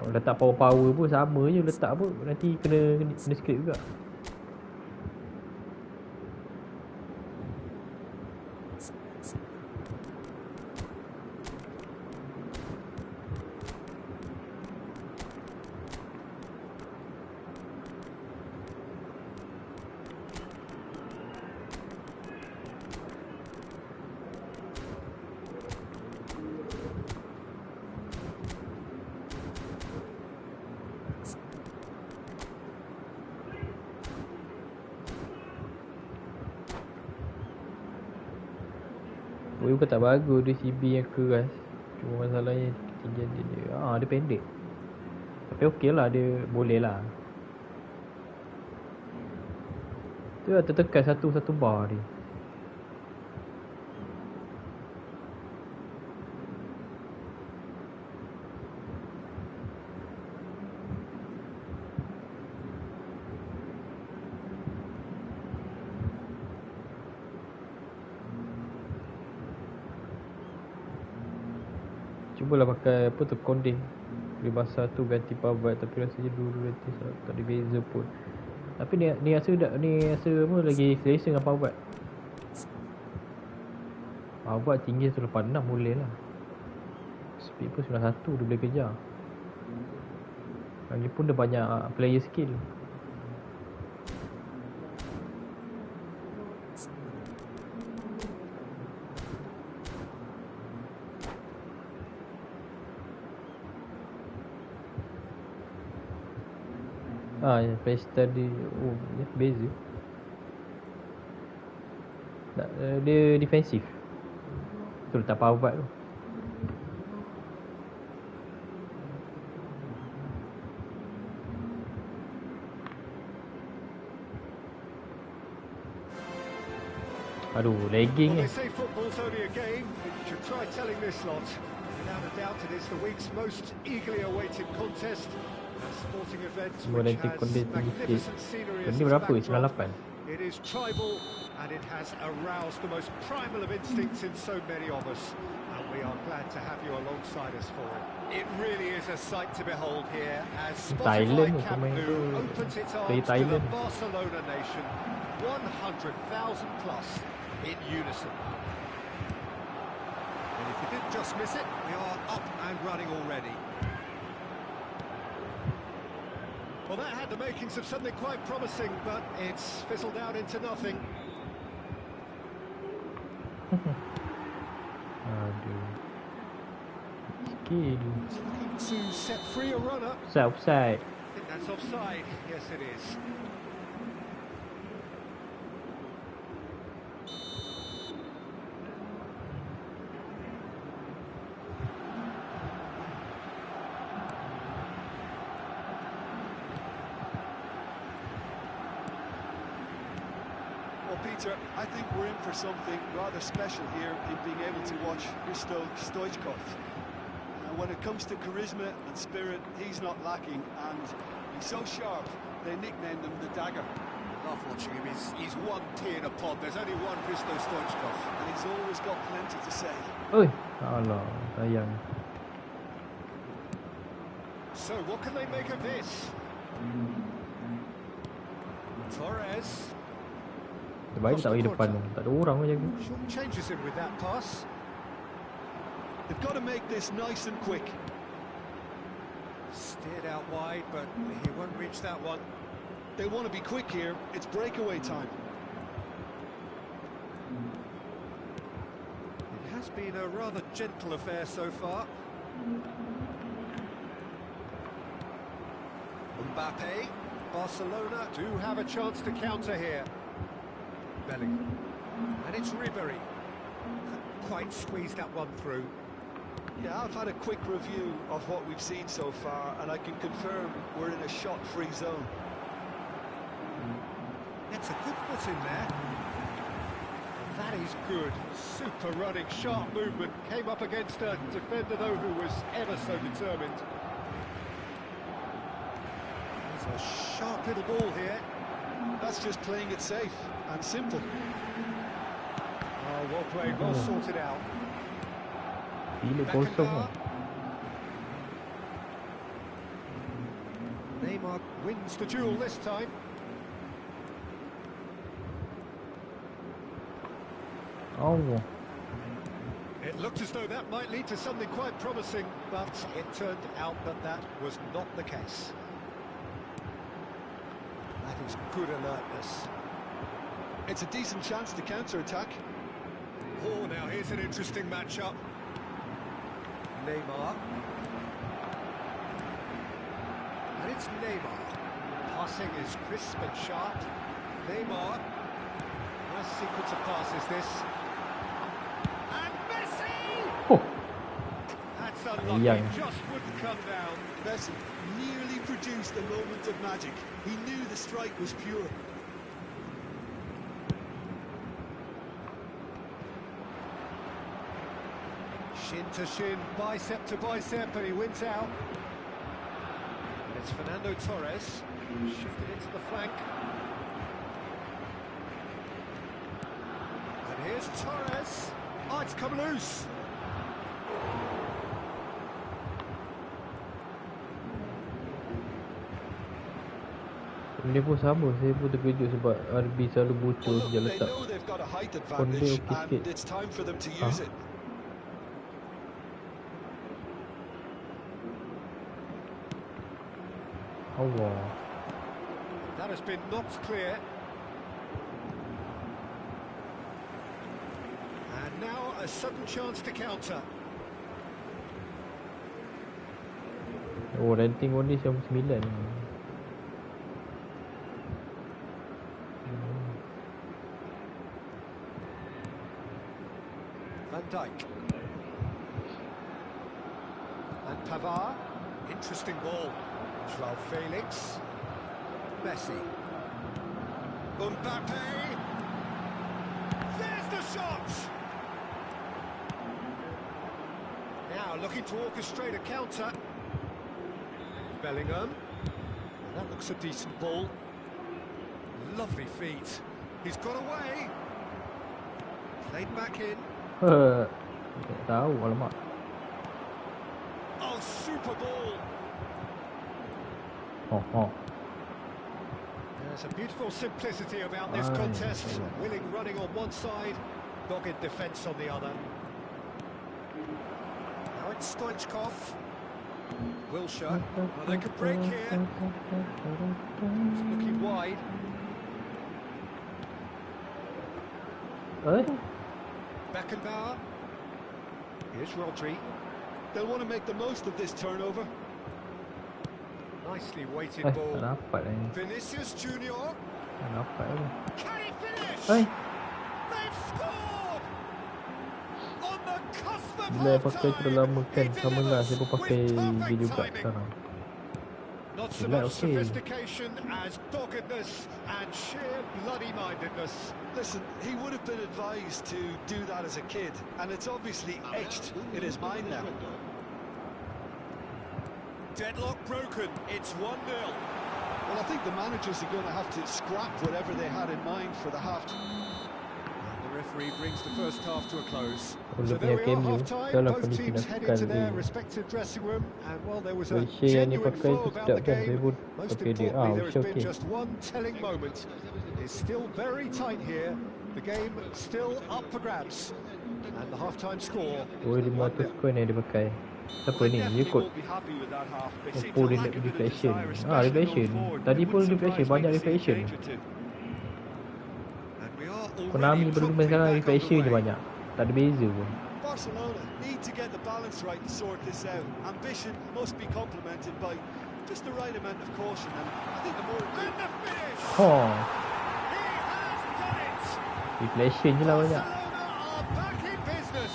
Kalau letak power pun sama je, letak apa nanti kena script juga. Bukan tak bagus dia CB yang keras. Cuma masalahnya ketinggian dia pendek. Tapi okey lah, dia boleh lah. Tu lah tertekan satu bar dia. Cubalah pakai apa tu, konding. Dia basah tu ganti power, tapi rasanya dulu nanti tak ada beza pun. Tapi ni rasa apa lagi selesa dengan power. Power tinggi 186 boleh lah. Speed pun 91 dia boleh kejar. Lagi pun dia banyak player skill. Ya, pesta dia. Oh, ya, beza. Dia defensif. Tu letak pivot tu. Aduh, lagging Well, eh. they say football's only a game, but you should try telling this lot. Without a doubt, it is the week's most eagerly awaited contest. A sporting event Semua which nanti has konde tinggi sikit. magnificent scenery as Konde its berapa? backdrop. 98. It is tribal, and it has aroused the most primal of instincts in so many of us. And we are glad to have you alongside us for it. It really is a sight to behold here as Spotify Thailand Camp pemain tu Nou opens its dari arms to the Thailand. Barcelona nation. 100,000 plus in unison. And if you didn't just miss it, we are up and running already. Well, that had the makings of something quite promising, but it's fizzled out into nothing. Aduh. Skill. It's looking to set free a runner. Offside. I think that's offside. Yes, it is. Well, Peter, I think we're in for something rather special here in being able to watch Hristo Stoichkov. When it comes to charisma and spirit, he's not lacking, and he's so sharp, they nicknamed him the Dagger. Love watching him. He's one tea in a pod. There's only one Hristo Stoichkov. And he's always got plenty to say. Oi. Alah, sayang. So, what can they make of this? Torres. Baik tak bagi depan tu. Tak ada orang pun jaga. Short changes him with that pass. They've got to make this nice and quick. Steered out wide, but he won't reach that one. They want to be quick here. It's breakaway time. It has been a rather gentle affair so far. Mbappe, Barcelona do have a chance to counter here. Bellingham, and it's Ribery. Quite squeezed that one through. Yeah, I've had a quick review of what we've seen so far, and I can confirm we're in a shot-free zone. It's a good foot in there. That is good. Super running, sharp movement. Came up against a defender, though, who was ever so determined. There's a sharp little ball here. That's just playing it safe and simple. Oh, well played, well sorted out. Gila kosong lah. Neymar wins the duel this time. Allah. It looked as though that might lead to something quite promising, but it turned out that that was not the case. That is good alertness. It's a decent chance to counter-attack. Oh, now here's an interesting matchup. Neymar. And it's Neymar. Passing is crisp and sharp. Neymar. Nice sequence of passes, this. And Messi! Oh. That's unlucky, Young. just wouldn't come down. Messi nearly produced a moment of magic. He knew the strike was pure. Shin to shin, bicep to bicep, and he wins out. And it's Fernando Torres, shifted into the flank. And here's Torres. Oh, it's come loose. Dia pun sama. Saya pun terkejut sebab RB selalu bocor Well, look, sejak they letak. know they've got a height Konde advantage, okey sikit. and it's time for them to use it. Allah. That has been knocked clear. And now a sudden chance to counter. Oh, ranting Konde 99. Van Dijk. And Pavard. Interesting ball. Joao Felix. Messi. Mbappe. There's the shot! Now looking to orchestrate a counter. Bellingham. That looks a decent ball. Lovely feet. He's got away. Played back in. Tak tahu, alamak. Oh, super ball. Oh. There's a beautiful simplicity about this contest. Willing running on one side, dogged defence on the other. Now it's Stoichkov. Wilshere. Well, they could break here. He's looking wide. Beckenbauer. Here's Rodri. They'll want to make the most of this turnover. Nicely weighted Tak ball. dapat ni. Vinicius Junior. Tak dapat ni. Can he finish? They've scored! On the cusp of Bila pakai half-time, terlalu lama kan, he sama lah saya pun delivers pakai with perfect video card timing. sekarang. Not so Gila, much okay. sophistication as doggedness and sheer bloody-mindedness. Listen, he would have been advised to do that as a kid, and it's obviously etched in his mind now. Deadlock broken, it's 1-0. Well, I think the managers are going to have to scrap whatever they had in mind for the half. The referee brings the first half to a close. Kalau So there we punya are, cameo, half-time. kalau Both pergi teams final heading to their kali. respective dressing room, and while there was a Malaysia yang ni genuine pakai flow tu about sedap the kan, saya game, pun most pakai dia. importantly there has Macam been okey. just one telling moment. It's still very tight here. The game still up for grabs, and the half-time score. 500 coin yang dia pakai. Siapa ni? Dia kot. Oh, dia nak reflection. Reflection. Tadi pun reflection, banyak reflection. Konami berguna sekarang reflection je banyak. Tak ada beza pun. Barcelona need to get the balance right to sort this out. Ambition must be complemented by just the right amount of caution, and I think the more... And the finish! Oh, He has done it! reflection je lah banyak. Barcelona are back in business.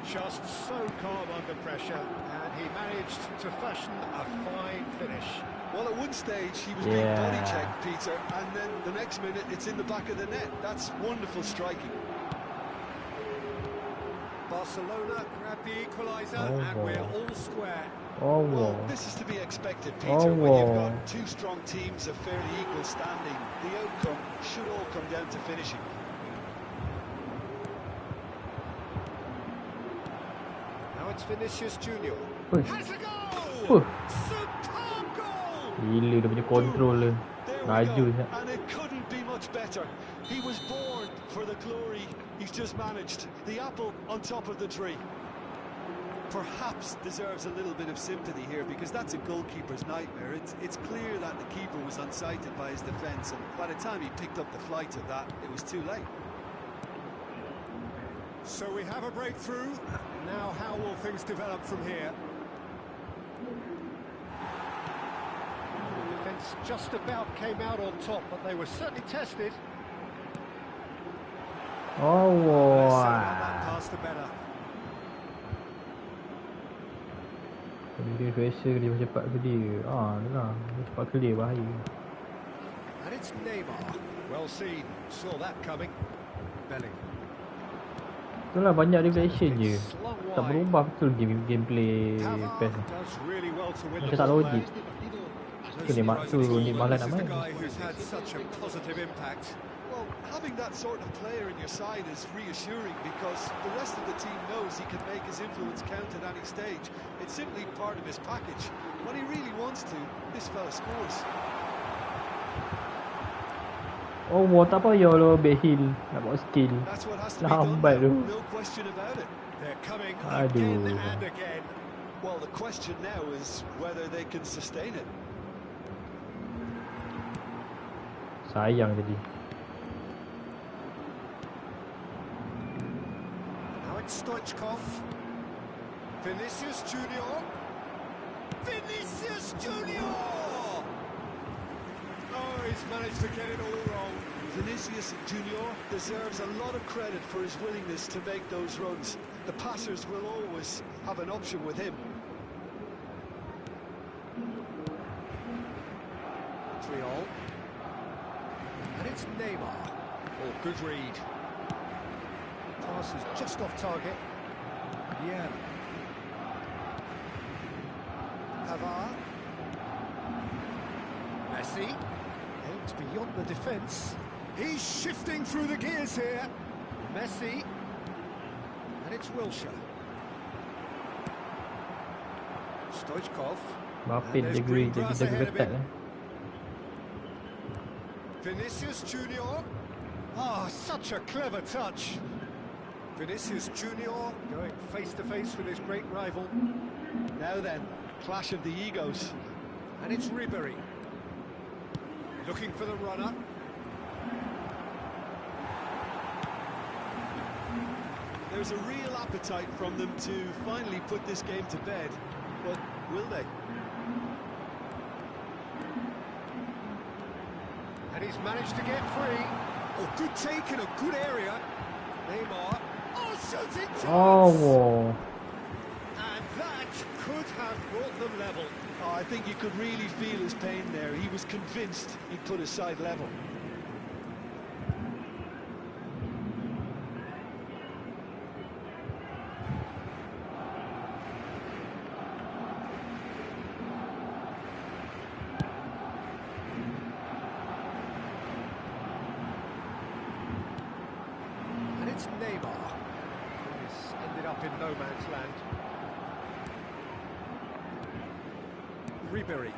Just so calm under pressure, and he managed to fashion a fine finish. Well, at one stage he was being body checked, Peter, and then the next minute it's in the back of the net. That's wonderful striking. Barcelona grab the equaliser, and we're all square. Well, this is to be expected, Peter. When you've got two strong teams of fairly equal standing, the outcome should all come down to finishing. Now it's Vinicius Junior. Has a goal! Superb goal! Gila dia punya control dia. Laju je. And it couldn't be much better. He was born for the glory he's just managed. The apple on top of the tree. Perhaps deserves a little bit of sympathy here, because that's a goalkeeper's nightmare. It's clear that the keeper was unsighted by his defence, and by the time he picked up the flight of that, it was too late. So we have a breakthrough. Now how will things develop from here? The defence just about came out on top, but they were certainly tested. Oh, Less said wow. about that pass, the better. Dia reflection dia cepat ke dia. Dia lah. Dia cepat ke dia, bahaya. And it's Neymar. Well seen. Saw that coming. Bellingham. Itulah banyak reflection je. Slung Tak wide. berubah betul gameplay Pavard PES. does really well to win Macam the tak ball logik. there. Tu ni maksud ni malah nak This is the main. guy who's had such a positive impact. Well, having that sort of player in your side is reassuring, because the rest of the team knows he can make his influence count at any stage. It's simply part of his package. When he really wants to, this fella scores. Oh, tak payah lah Behil nak buat skill. That's what has to be done Lambat tu. now, no question about it. They're coming Aduh. again and again. Well, the question now is whether they can sustain it. Sayang tadi. Now it's Stoichkov. Vinicius Junior. Vinicius Junior! Oh, he's managed to get it all wrong. Vinicius Junior deserves a lot of credit for his willingness to make those runs. The passers will always have an option with him. 3-all. And it's Neymar. Oh, good read. Pass is just off target. Yeah. Pavard. Messi. Aims beyond the defence. He's shifting through the gears here. Messi. And it's Wilshere. Stoichkov. Bapin jaga ketat lah. Vinicius Junior. Ah, such a clever touch. Vinicius Junior going face to face with his great rival. Now then, clash of the egos. And it's Ribery. Looking for the runner. There's a real appetite from them to finally put this game to bed, but will they? And he's managed to get free. Oh, good take in a good area. Neymar. Oh, shooting chance! Oh. And that could have brought them level. Oh, I think you could really feel his pain there. He was convinced he'd put his side level. And it's Neymar. This ended up in no man's land. Ribery.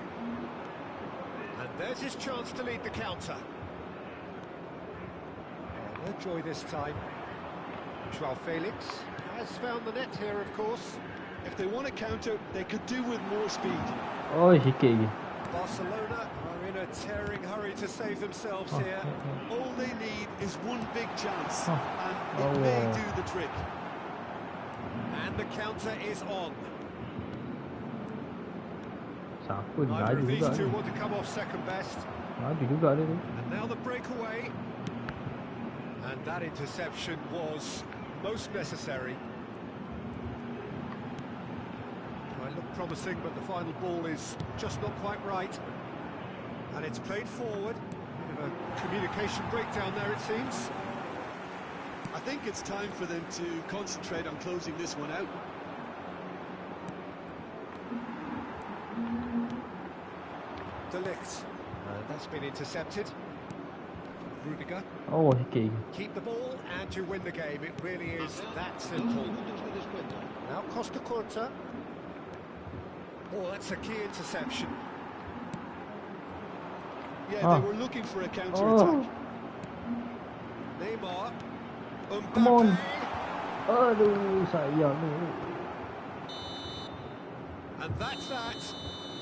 And there's his chance to lead the counter. No joy this time. Joao Felix has found the net here, of course. If they want to counter, they could do with more speed. Oh, sikit lagi. Barcelona are in a tearing hurry to save themselves here. All they need is one big chance, Oh. and it may Oh. do the trick. And the counter is on. Siapa ni? Neither Laju of these juga two ni. want to come off second best. Laju juga dia ni. And now the breakaway. And that interception was most necessary. Might look promising, but the final ball is just not quite right. And it's played forward. Bit of a communication breakdown there, it seems. I think it's time for them to concentrate on closing this one out. De Ligt. That's been intercepted. Rudiger. Oh, sikit lagi. Keep the ball and you win the game. It really is that simple. Now Costa Curta. Oh, that's a key interception. Yeah, Ah. they were looking for a counter-attack. Neymar. Come on. Mbappe. Aduh, sayang ni. And that's that.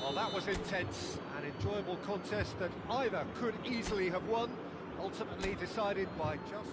Well, that was intense. An enjoyable contest that either could easily have won, ultimately decided by just...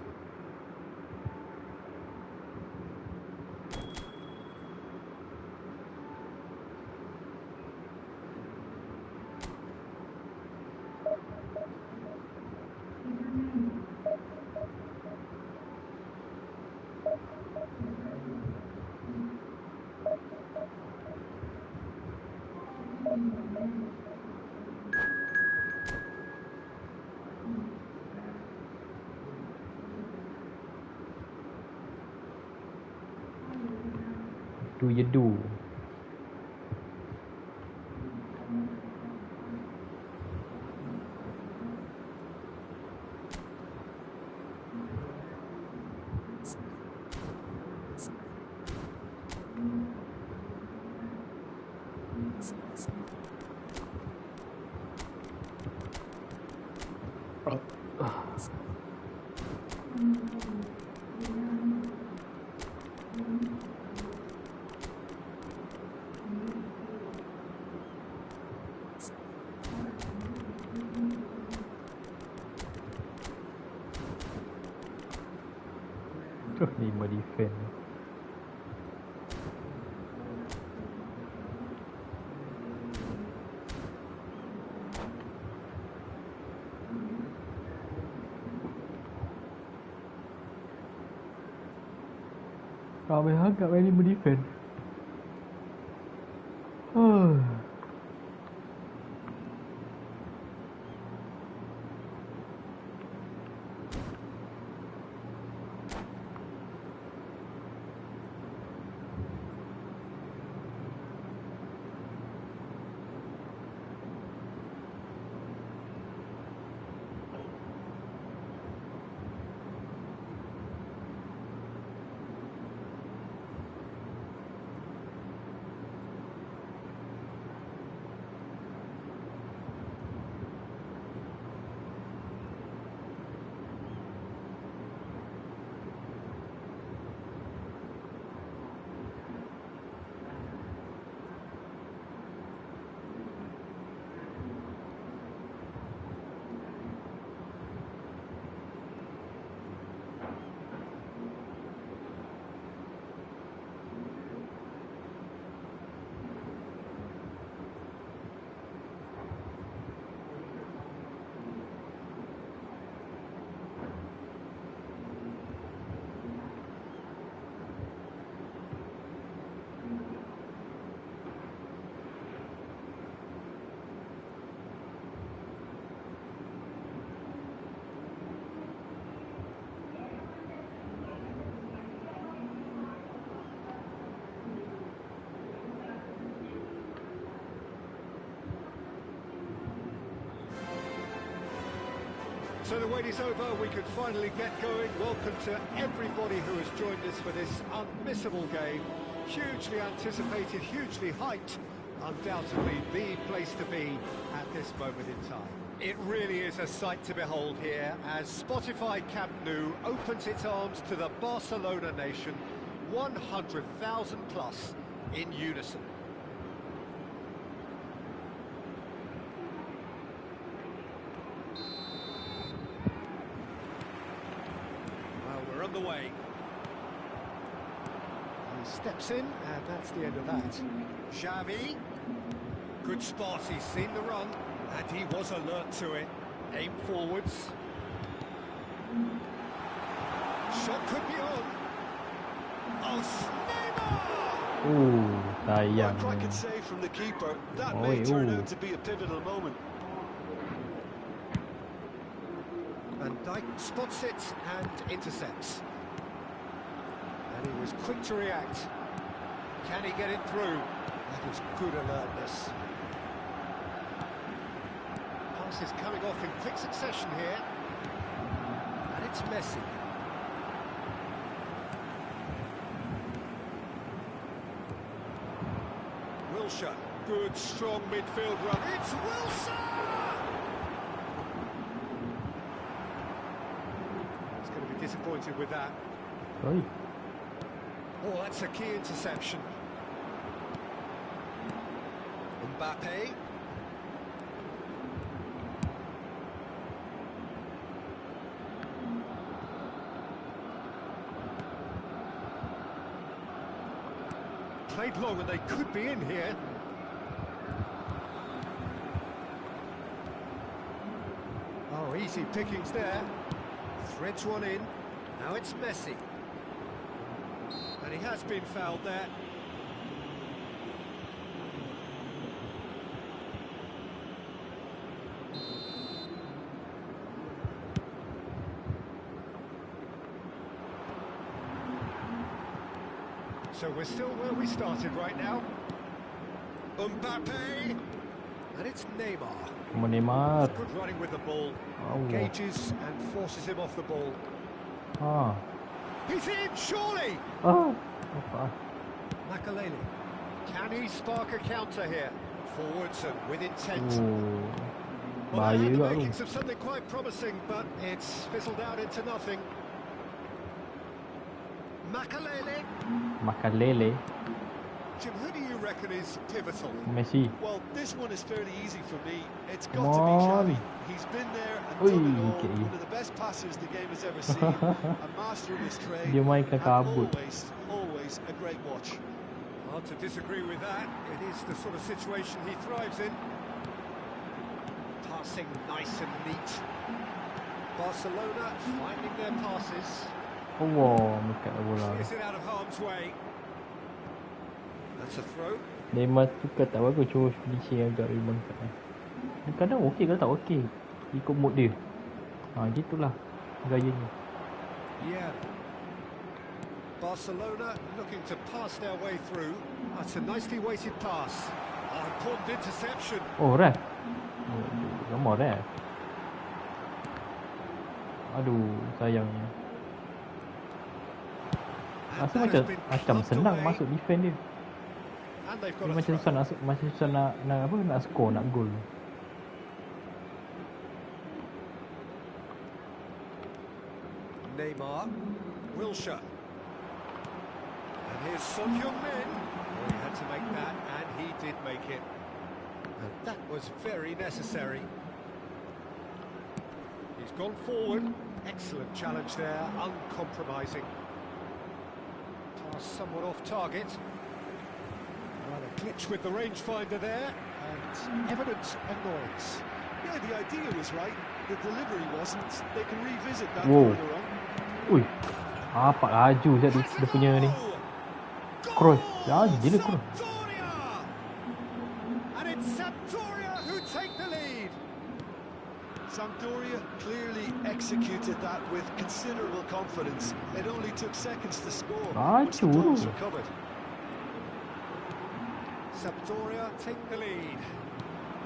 Do you do? Tuh, 5 defend. Ramai sangat main ni defend. So the wait is over, we can finally get going. Welcome to everybody who has joined us for this unmissable game. Hugely anticipated, hugely hyped. Undoubtedly the place to be at this moment in time. It really is a sight to behold here as Spotify Camp Nou opens its arms to the Barcelona nation, 100,000 plus in unison. The way. He steps in, and that's the end of that. Xavi, good spot, he's seen the run, and he was alert to it. Aim forwards. Shot could be on. Oh, Neymar! Oh, sayang. What I could say from the keeper, that may turn out to be a pivotal moment. And Dyke spots it and intercepts. And he was quick to react. Can he get it through? That is good alertness. Passes coming off in quick succession here. And it's Messi. Wilshere. Good, strong midfield run. It's Wilson! Disappointed with that. Oi. Oh, that's a key interception. Mbappe. Played long and they could be in here. Oh, easy pickings there. Threads one in. Now it's Messi. And he has been fouled there. So we're still where we started right now. Mbappe. And it's Neymar. Neymar. Good running with the ball. Engages and forces him off the ball. Ah. He's in, surely! Oh. Makalele. Can he spark a counter here? Forwards and with intent. Well, they had the makings of something quite promising, but it's fizzled out into nothing. Makalele. Jim, who do you reckon is pivotal? Messi. Well, this one is fairly easy for me. It's got to be Xavi. He's been there and done it all. One of the best passers the game has ever seen. A master of his trade. And always a great watch. Hard to disagree with that. It is the sort of situation he thrives in. Passing nice and neat. Barcelona finding their passes. Allah, dekat bola. Clears it out of harm's way. That's a throw. Neymar tu kan tak bagus, cuma finishing agak memang tak. Kadang okey, kadang tak okey. Ikut mood dia. Gitulah gayanya. Yeah. Barcelona looking to pass their way through. That's a nicely weighted pass. Oh, important interception. Oh, ref. Gambar ref. Aduh, sayangnya. Rasa macam senang masuk defend dia. And they've Dia got macam susah nak score, nak gol. Neymar, Wilshere. And here's Son Heung-min. Oh, he had to make that, and he did make it. And that was very necessary. He's gone forward. Excellent challenge there, uncompromising. Pass somewhat off target. Well, a glitch with the rangefinder there, and evident annoyance. Yeah, the idea was right. The delivery wasn't. They can revisit that Whoa. further on. Ui. Apa laju dia punya ni. Cross. Laju gila cross. Sampdoria! And it's Sampdoria who take the lead. Sampdoria clearly executed that with considerable confidence. It only took seconds to score once the ball was recovered. Sampdoria take the lead.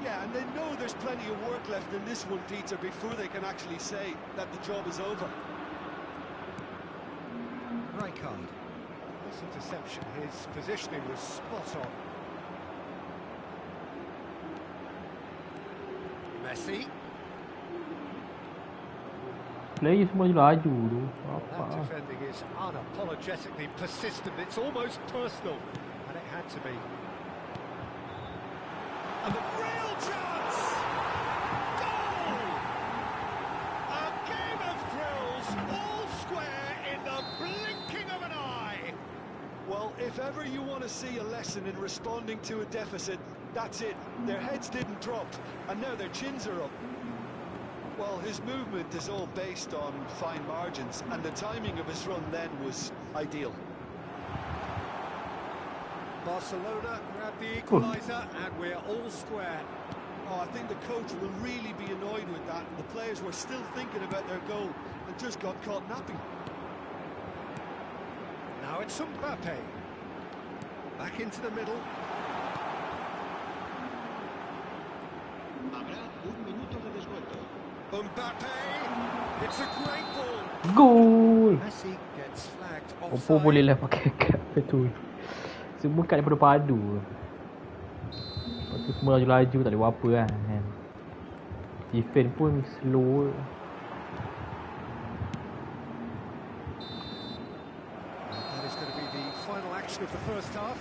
Yeah, and they know there's plenty of work left in this one, Peter, before they can actually say that the job is over. Rijkaard. This interception, his positioning was spot on. Messi. Player semua laju tu. That defending is unapologetically persistent. It's almost personal, and it had to be. And the real chance! Goal! A game of thrills, all square in the blinking of an eye. Well, if ever you want to see a lesson in responding to a deficit, that's it. Their heads didn't drop, and now their chins are up. Well, his movement is all based on fine margins, and the timing of his run then was ideal. Barcelona grab the equaliser, and we're all square. Oh, I think the coach will really be annoyed with that. The players were still thinking about their goal and just got caught napping. Now it's Mbappe. Back into the middle. Habrá un minuto de descuento. Mbappe! It's a great ball. Gol. Messi gets flagged Oppo offside. bolehlah pakai kad betul. Semua kad daripada padu. Lepas tu semua laju-laju, tak ada apa-apa kan. Defend pun slow. That is going to be the final action of the first half.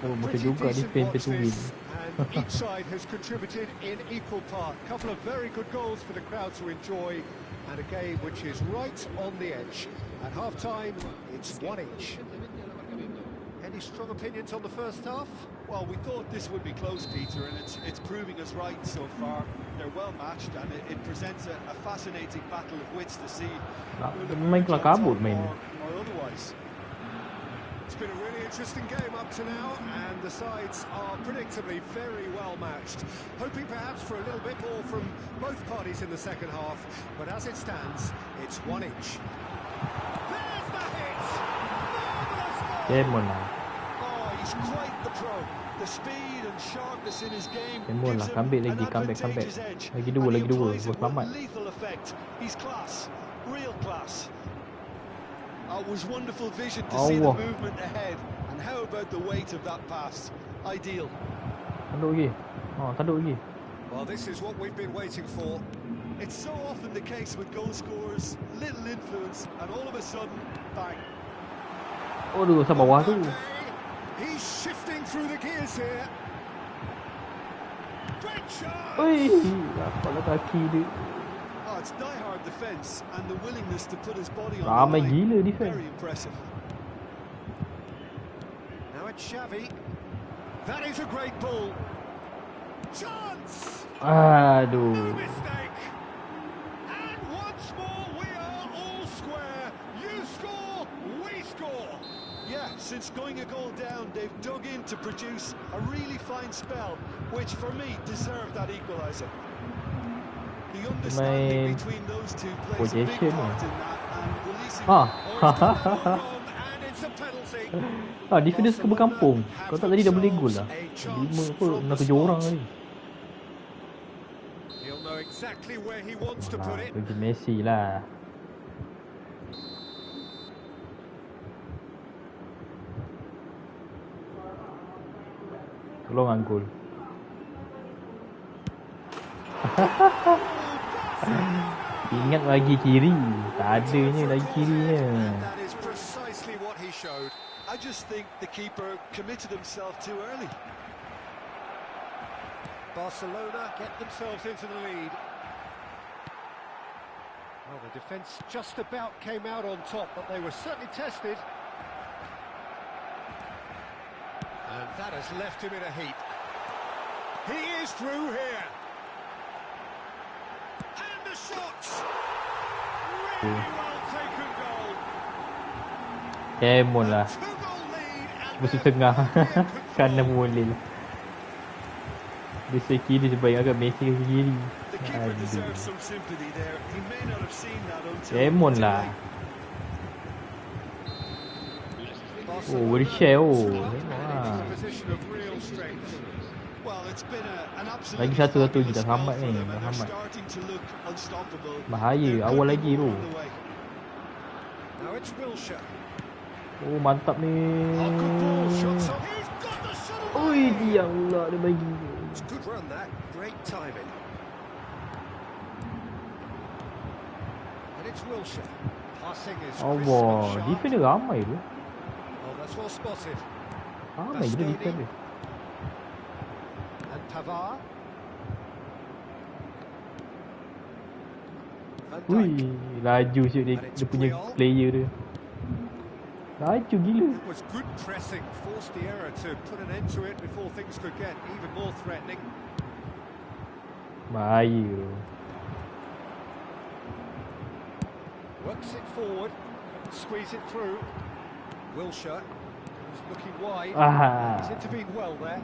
Oh, betul Pretty juga decent defend watch tu win. this, and each side has contributed in equal part. Couple of very good goals for the crowd to enjoy, and a game which is right on the edge. At half-time, it's one each. Any strong opinions on the first half? Well, we thought this would be close, Peter, and it's proving us right so far. They're well matched, and it presents a fascinating battle of wits to see who the Main kelas kabut main. or otherwise. It's been a really interesting game up to now, and the sides are predictably very well matched. Hoping perhaps for a little bit more from both parties in the second half, but as it stands, it's one each. There's the hit! Marvellous ball! Demon lah. Oh, he's quite the pro. The speed and sharpness in his game Demon gives lah. him Comeback an lagi, comeback. advantageous edge. Lagi dua, And he lagi dua. applies it with Selamat. lethal effect. He's class, real class. It was wonderful vision to see the Allah. movement ahead. And how about the weight of that pass? Ideal. Tanduk lagi. Tanduk lagi. Well, this is what we've been waiting for. It's so often the case with goal scorers, little influence, and all of a sudden, bang. Aduh, sampai bawah tu. He's shifting through the gears here. Great shot! Ui, dapatlah kaki dia. Oh, it's die-hard defence, and the willingness to put his body on Ramai the line. gila defend. Very impressive. Now it's Xavi. That is a great ball. Chance! No Aduh. mistake. And once more we are all square. You score, since going a goal down, they've dug in to produce a really fine spell, which for me deserved that equaliser. The understanding between those two plays a big part in that, and releasing defender suka berkampung. Kalau tak tadi dah boleh gol lah. 6-7 orang tadi. He'll know exactly where he wants to put it. Bagi Messi lah. Tolong gol. Ingat lagi kiri. Tak adanya lagi kirinya. That is precisely what he showed. I just think the keeper committed himself too early. Barcelona get themselves into the lead. Well, the defence just about came out on top, but they were certainly tested. And that has left him in a heap. He is through here. And the shots! Really well taken goal. Kemon lah. Two-goal lead and Musuh they're tengah. fully in control. Kanan boleh lah. Dia sebelah kiri sebaik agak Messi ke kiri. The keeper deserves some sympathy there. He may not have seen that until Kemon lah. Oh, boleh share oh. Tengok lah. Position of real strength. well, it's been an absolute Lagi satu je dah spell hambat for ni, them, dah and they're hambat. starting to look unstoppable. Bahaya, There awal could be lagi tu. more on the way. Now it's Wilshere. Oh, mantap ni. Oh, good ball, shots on. He's got the shot away. Oi, dia Allah dia bagi. It's good run that. Great timing. And it's Wilshere. Passing is crisp and Allah, sharp. defender ramai tu. Oh, that's well spotted. Ramai gila defender. And Pavard. Van Ui, Dijk. laju siap dia punya player dia. Laju gila. It was good pressing, forced the error to put an end to it before things could get even more threatening. Bahaya tu. Works it forward, squeeze it through. Wilshere is looking wide. Ah. He's intervened well there.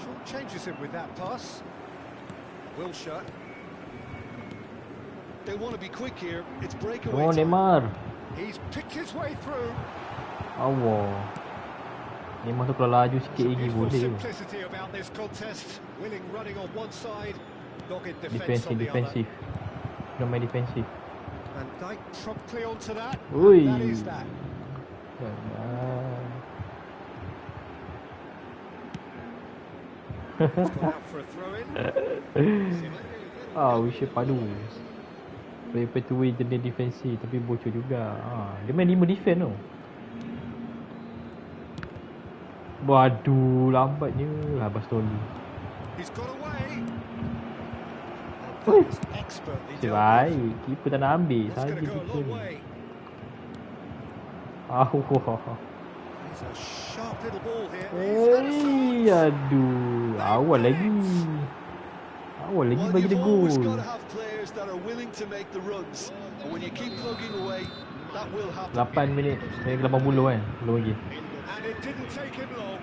Short changes him with that pass. Wilshere. They want to be quick here. It's Come breakaway on, time. Neymar. He's picked his way through. Allah. Neymar tu kalau laju sikit Some lagi beautiful boleh. simplicity about this contest. Willing running on one side, dogged defence on the Defensif. other. Dia main defensif. And Dijk promptly onto that. Ui. And that is that. He's gone out for a throw-in. Wisha padu. Player tu jenis defensif tapi bocor juga. Dia main 5 defend tau. Waduh, lambatnya lah Bastoni. He's got away. Ui. And that is expertly dealt with. Baik, keeper tak nak ambil. That's Saja going to go a keeper long ni. way. It's a sharp little ball here. He's had a shot. Aduh. Awal lagi. Awal lagi Well, bagi dia you've always got gol. to have players that are willing to make the runs, and when you keep plugging away, that will happen. 8 minit. 80 kan. Belum lagi. And it didn't take him long.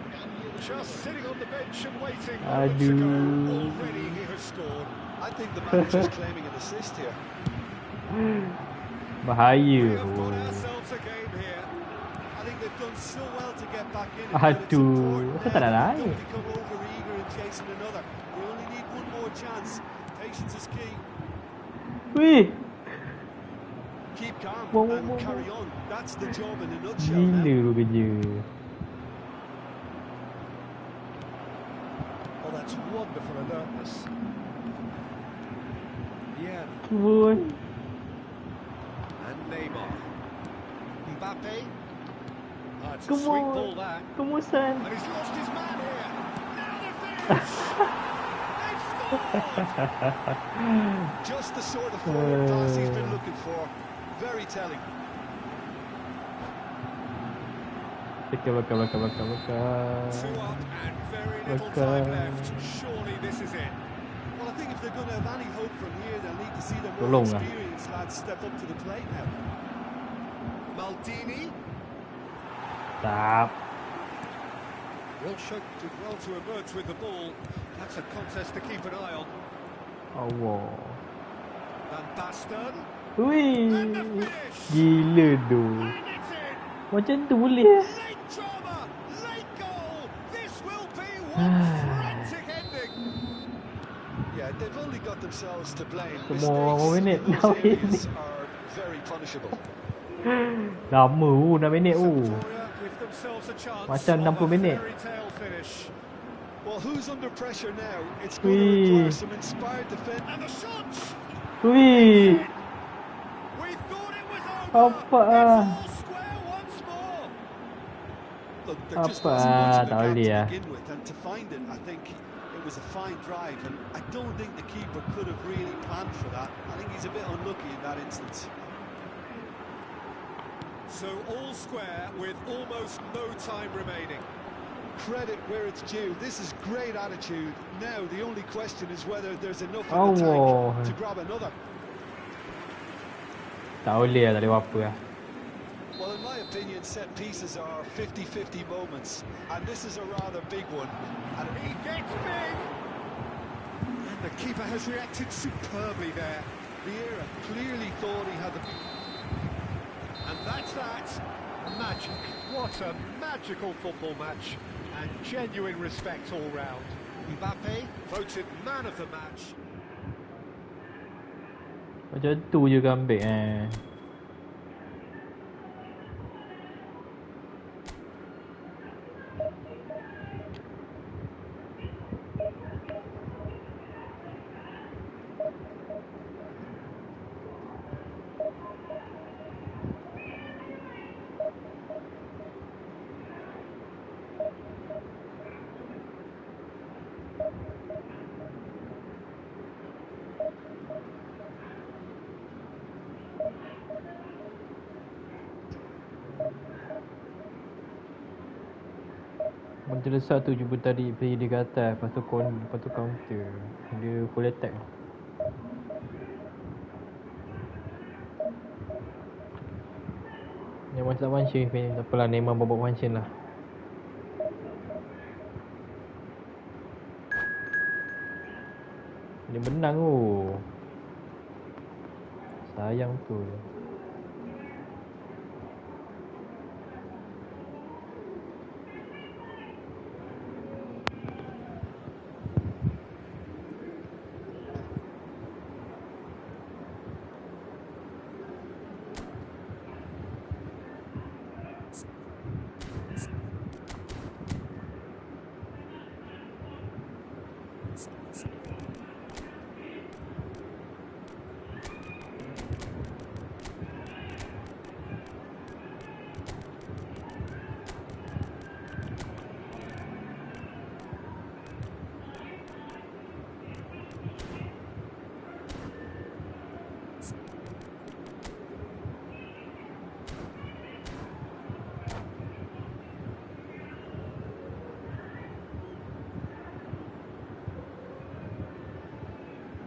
Just sitting on the bench and waiting. Aduh. Moments ago, already he has scored. I think the manager's claiming an assist here. Bahaya. We have got ourselves a game here. I think they've done so well to get back in. Aduh, kenapa tak nak naik? Don't become over-eager in chasing another. They only need one more chance. Patience is key. Wih. Keep calm Whoa, and whoa, whoa. carry on. That's the job in a nutshell. Gila Now. tu kerja. Oh, that's wonderful alertness. Yeah, Come on. and Neymar. Mbappe. It's a Come sweet on. ball that. Come on, son. And he's lost his man here. Now the finish. They've scored. Just the sort of forward pass he's been looking for. Very telling. Two up and very little time left. Surely this is it. Well, I think if they're going to have any hope from here, they'll need to see the more Tolong lah. experienced lads step up to the plate now. Maldini. Mantap. Walsh did well to emerge with the ball. That's a contest to keep an eye on. Allah. Van Basten. Wih. And the finish. Gila tu. And it's in. Macam tu boleh. Late drama, late goal. This will be one frantic ending. Yeah, they've only got themselves to blame. Semua Mistakes minit in those 6 minit. areas are very punishable. Lama 6 minit Sampdoria give themselves a chance Macam of 60 a minit. fairy tale finish. Well, who's under pressure now? It's going to Wih. require some inspired defence. And the shot. Wih. We thought it was over. Apa It's ah? all square once more. Look, there just Apa wasn't much ah? of a Tak gap boleh to ah. begin with, and to find it, I think it was a fine drive, and I don't think the keeper could have really planned for that. I think he's a bit unlucky in that instance. So all square with almost no time remaining. Credit where it's due. This is great attitude. Now the only question is whether there's enough in the Allah. tank to grab another. Tak boleh lah, tak boleh buat apa lah. Well, in my opinion, set pieces are 50-50 moments, and this is a rather big one. And He gets big. And the keeper has reacted superbly there. Vieira clearly thought he had the... And that's that. Magic. What a magical football match. And genuine respect all round. Mbappe voted man of the match. Macam tu je comeback Macam lesat tu cuba tarik player dia ke atas. Lepas tu counter. Dia full attack. Yang macam tak function ni. Tak apalah, Neymar bawa function lah. Dia menang tu. Sayang tu.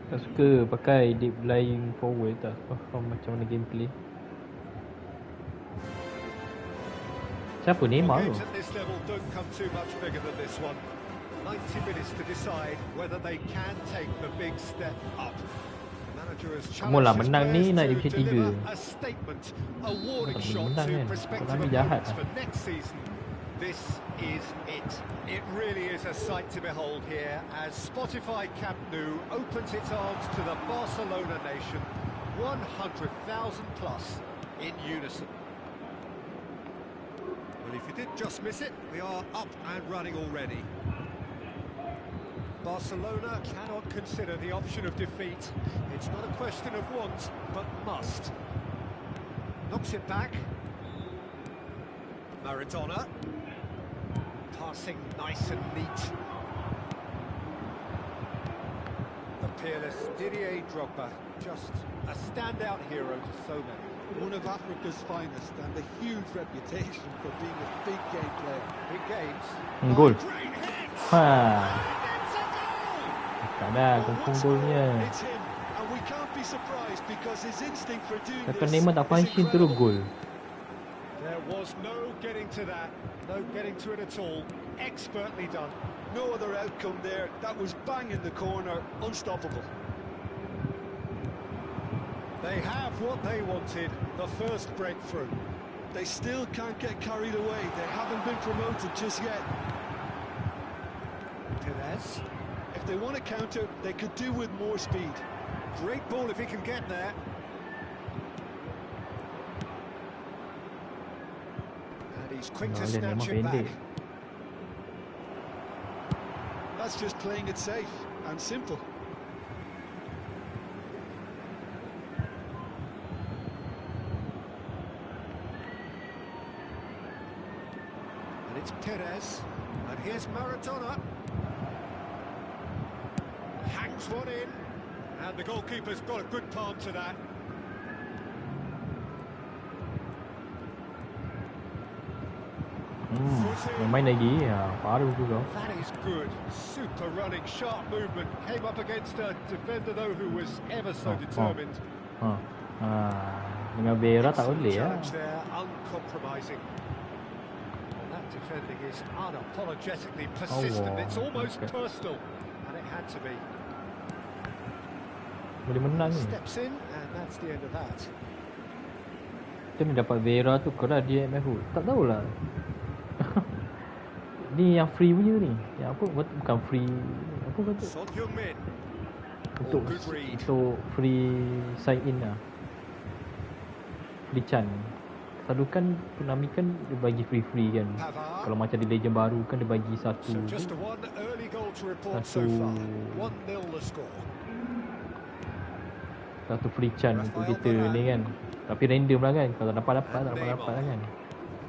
Tak suka pakai deep lying forward. Tak faham macam mana gameplay. Siapa Neymar tu? Games at this level don't come too much bigger than this one. 90 minutes to decide whether they can take the big step up. The manager has Kamulah challenged his menang ni players naik to divisi deliver 3. a statement, a warning Tak boleh shot menang to kan? prospective Kau kami jahat opponents lah. for next season. This is it. It really is a sight to behold here as Spotify Camp Nou opens its arms to the Barcelona nation, 100,000 plus in unison. Well, if you did just miss it, we are up and running already. Barcelona cannot consider the option of defeat. It's not a question of want, but must. Knocks it back. Maradona. Passing nice and neat. The peerless Didier Drogba, just a standout hero to so many. One of Africa's finest, and a huge reputation for being a big game player. Big games. Gol. Great hit! Ha. And it's a goal! Tak dah confirm golnya. It's him, and we can't be surprised because his instinct for doing Takkan this Neymar tak is function terus incredible. gol. There There was no getting to that, no getting to it at all. Expertly done. No other outcome there. That was bang in the corner, unstoppable. They have what they wanted, the first breakthrough. They still can't get carried away. They haven't been promoted just yet. Perez. If they want to counter, they could do with more speed. Great ball if he can get there. And he's quick to snatch it back. That's just playing it safe and simple. And it's Perez. And here's Maradona. Hangs one in. And the goalkeeper's got a good palm to that. Main lagi. Baru juga. That is good. Super running, sharp movement. Came up against a defender though who was ever so determined. Dengan Vera tak boleh ya. Challenge there, uncompromising. And that defending is unapologetically persistent. It's almost personal, and it had to be. Boleh menang ni. Steps in, and that's the end of that. Kita ni dapat Vera tu keras dia Mahfud. Tak tahulah. Ni yang free punya ni. Yang apa? Bukan free. Apa kata? Untuk free sign in lah. Free Chan. Selalu kan Konami kan dia bagi free kan. Kalau macam di Legend baru kan dia bagi satu free Chan untuk kita ni kan. Tapi random lah kan. Kalau dapat tak dapat lah kan.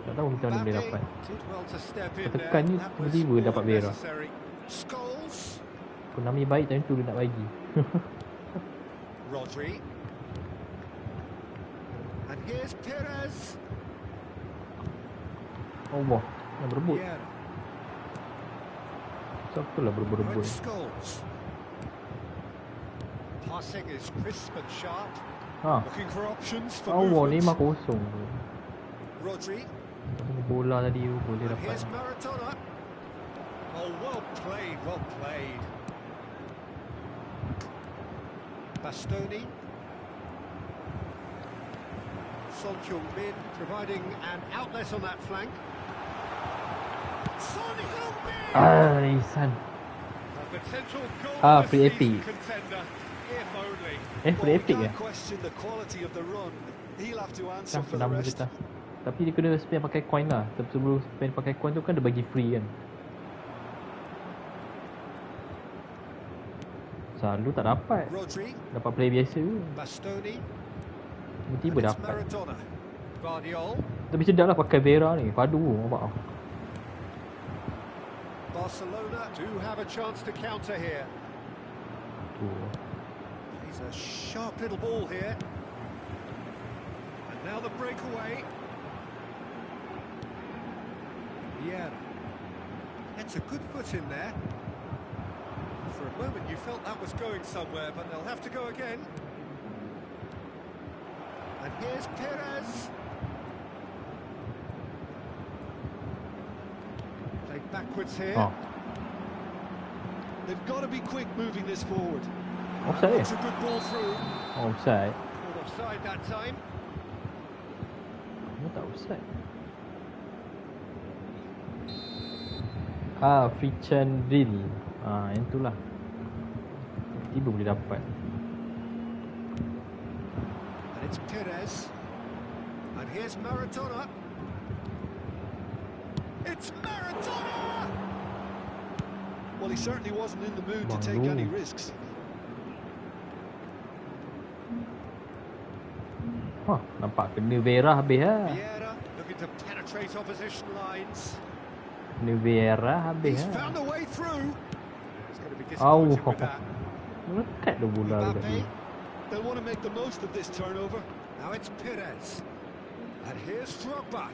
Tak tahu kita mana boleh dapat. Tekan ni tiba-tiba dapat Vera. Konami baik time tu dia nak bagi. Rodri. And here's Perez. Allah, nak berebut. Siapa lah berebut-rebut. Passing is crisp and sharp. Looking for options for Allah, ni movement. 5-0. Rodri. Bola tadi boleh dapat. Here's Maradona. Oh, well played, well played. Bastoni. Son Heung-min providing an outlet on that flank. Son Heung-min! San. A potential goal free epic. contender, if only. Free epic ya? Question the quality of the run. He'll have to answer Tak for the nama rest. kita. Tapi dia kena spend pakai coin lah. Sebelum spend pakai coin tu kan dia bagi free kan. Selalu tak dapat. Dapat play biasa tu. Bastoni. Tiba-tiba dapat. Maradona. Guardiol. Tapi sedap lah pakai Vera ni. Padu nampak. Barcelona do have a chance to counter here. Tu. He's a sharp little ball here. And now the breakaway. Yeah, it's a good foot in there. For a moment you felt that was going somewhere, but they'll have to go again. And here's Perez. Played backwards here. They've got to be quick moving this forward. Offside. It's a good ball through. Offside. Called offside that time. Tak offside. Free Chan Drill. Yang tu lah. Tiba boleh dapat. And it's Perez. And here's Maradona. It's Maradona! Well, he certainly wasn't in the mood to take any risks. Nampak kena Vera habis lah. Vieira looking to penetrate opposition lines. Kena Vera habis He's lah. found a way through. He's going to be disappointed with that. Melekat dah bola tu tadi. They'll want to make the most of this turnover. Now it's Perez. And here's Drogba.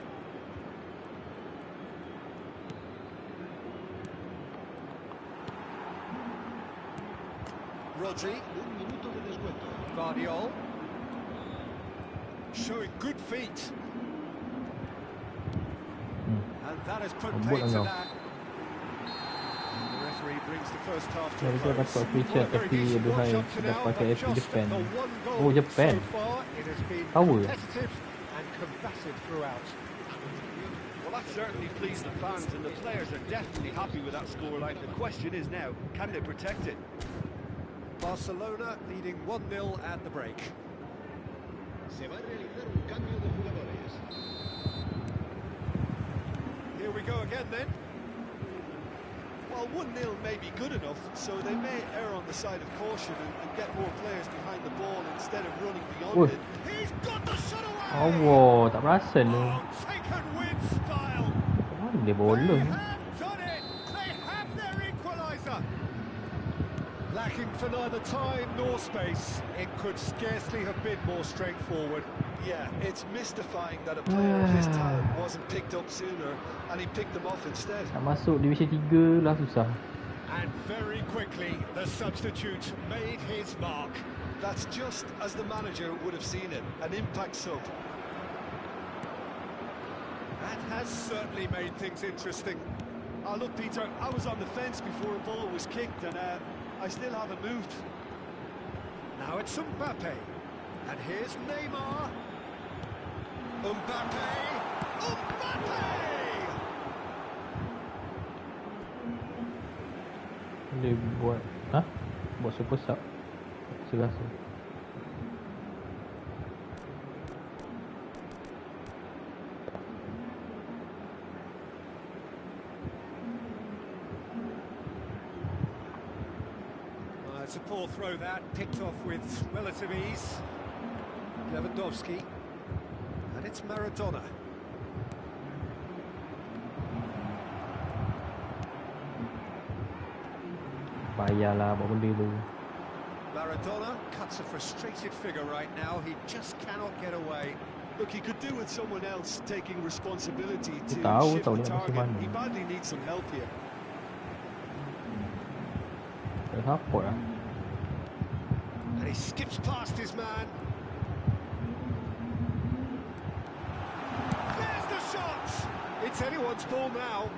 Rodri. Un minuto de descuento. Guardiol. Showing good feet. And that has put Buat paid to kau. that. And the referee brings the first half to a Jadi kita close. dapat free shot Well, a very tapi decent aduhai watch up to dah now, pakai but FP just Japan. the one goal Oh Japan. so far. It has been Power. competitive and combative throughout. Well, that certainly pleased the fans, and the players are definitely happy with that scoreline. The question is now, can they protect it? Barcelona leading 1-0 at the break. Se va a realizar un cambio de jugadores. Here we go again then. Well, 1-0 may be good enough, so they may err on the side of caution and get more players behind the ball instead of running beyond it. He's got the shot away! Allah, tak perasan tu. Oh, taken with style. Mana dia They bola? have done it! They have their equaliser! Lacking for neither time nor space, it could scarcely have been more straightforward. Yeah, it's mystifying that a player of his talent wasn't picked up sooner, and he picked them off instead. Nak masuk Division 3 lah susah. And very quickly, the substitute made his mark. That's just as the manager would have seen it, an impact sub. That has certainly made things interesting. Oh, look, Peter, I was on the fence before a ball was kicked, and I still haven't moved. Now it's Mbappe. And here's Neymar. Mbappe! Mbappe! Dia buat buat super sub. Saya rasa. It's a poor throw that, picked off with relative ease. Lewandowski. And it's Maradona. Payahlah buat benda tu. Maradona cuts a frustrated figure right now. He just cannot get away. Look, he could do with someone else taking responsibility to tahu shift the dia macam target. mana. He badly needs some help here. Dah support lah. And he skips past his man. There's the shot! It's anyone's ball now.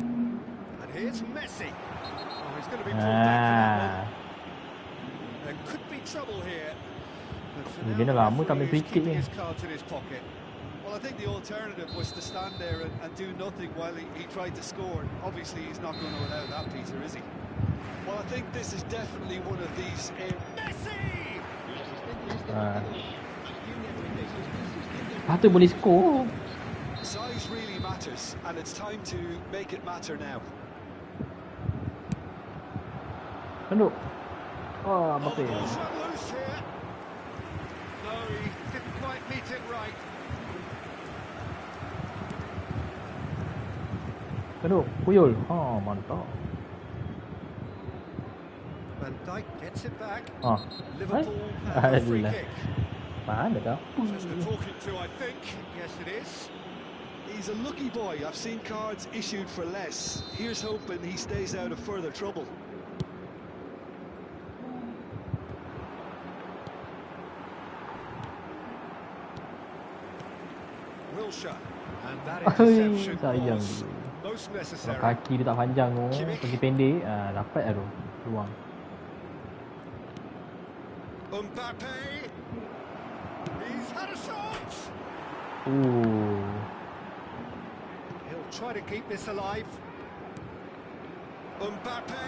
And here's Messi. Oh, he's going to be pulled back for that one. There could be trouble here. But for Dia dah now, lama the tak main referee is free kick keeping ni. his cards in his pocket. Well, I think the alternative was to stand there and do nothing while he tried to score. Obviously, he's not going to allow that, Peter, is he? Well, I think this is definitely one of these... Messi! Patut boleh score. Size really matters, and it's time to make it matter now. Tunduk. Oh, Oh, the Mbappe. ball's run loose here. No, he didn't quite meet it right. Tunduk. Puyul. Oh, mantap. Van Dijk gets it back. Ah. Liverpool have a free Alah. kick. Mana dah? Just a talking to, I think. Yes, it is. He's a lucky boy. I've seen cards issued for less. Here's hoping he stays out of further trouble. Wilshere. And that Ai, interception sayang was dia. most Kalau necessary. kaki dia tak panjang tu, Kimmich. pergi pendek, dapat lah tu. Peluang. Mbappe. He's had a shot. He'll try to keep this alive. Mbappe.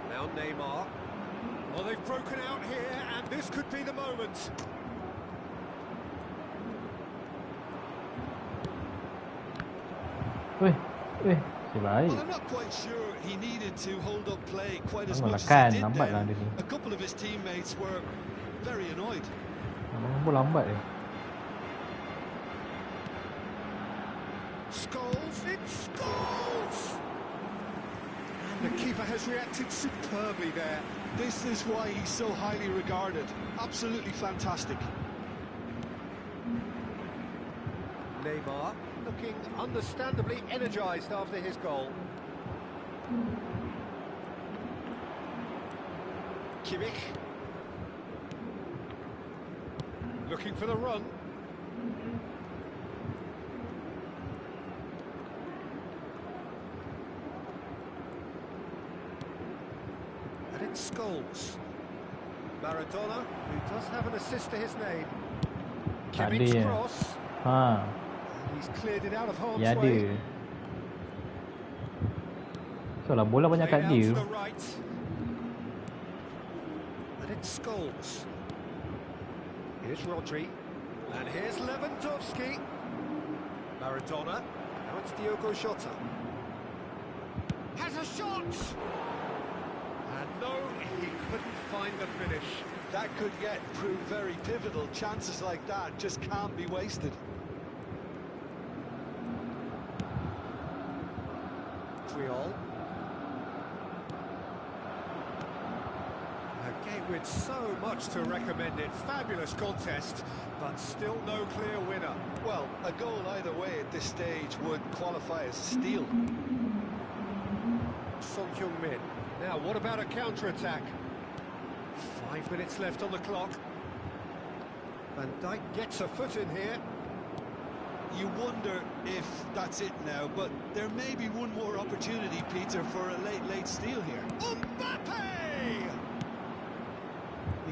Now Neymar. Well, they've broken out here, and this could be the moment. Weh, si baik. Well, I'm not quite sure he needed to hold up play quite as Memang much lah as he kan, did lambat lah then. dia ni. A couple of his teammates were very annoyed. Abang pun lambat eh. Scholes, it's Scholes! And the keeper has reacted superbly there. This is why he's so highly regarded. Absolutely fantastic. Neymar looking understandably energised after his goal. Kimmich. Looking for the run. Scholes. Maradona, who does have an assist to his name. Tak ada Kimmich's ya. cross. Ha, And he's cleared it out of harm's ya way. ada. So lah bola banyak kat Played out dia. to the right. And it's Scholes. Here's Rodri. And here's Lewandowski. Maradona. Now it's Diogo Jota. Has a shot! And no, he couldn't find the finish. That could prove very pivotal. Chances like that just can't be wasted. Triol. A game with so much to recommend it. Fabulous contest, but still no clear winner. Well, a goal either way at this stage would qualify as a steal. Son Heung-min. Now, what about a counter-attack? 5 minutes left on the clock. Van Dijk gets a foot in here. You wonder if that's it now, but there may be one more opportunity, Peter, for a late steal here. Mbappe!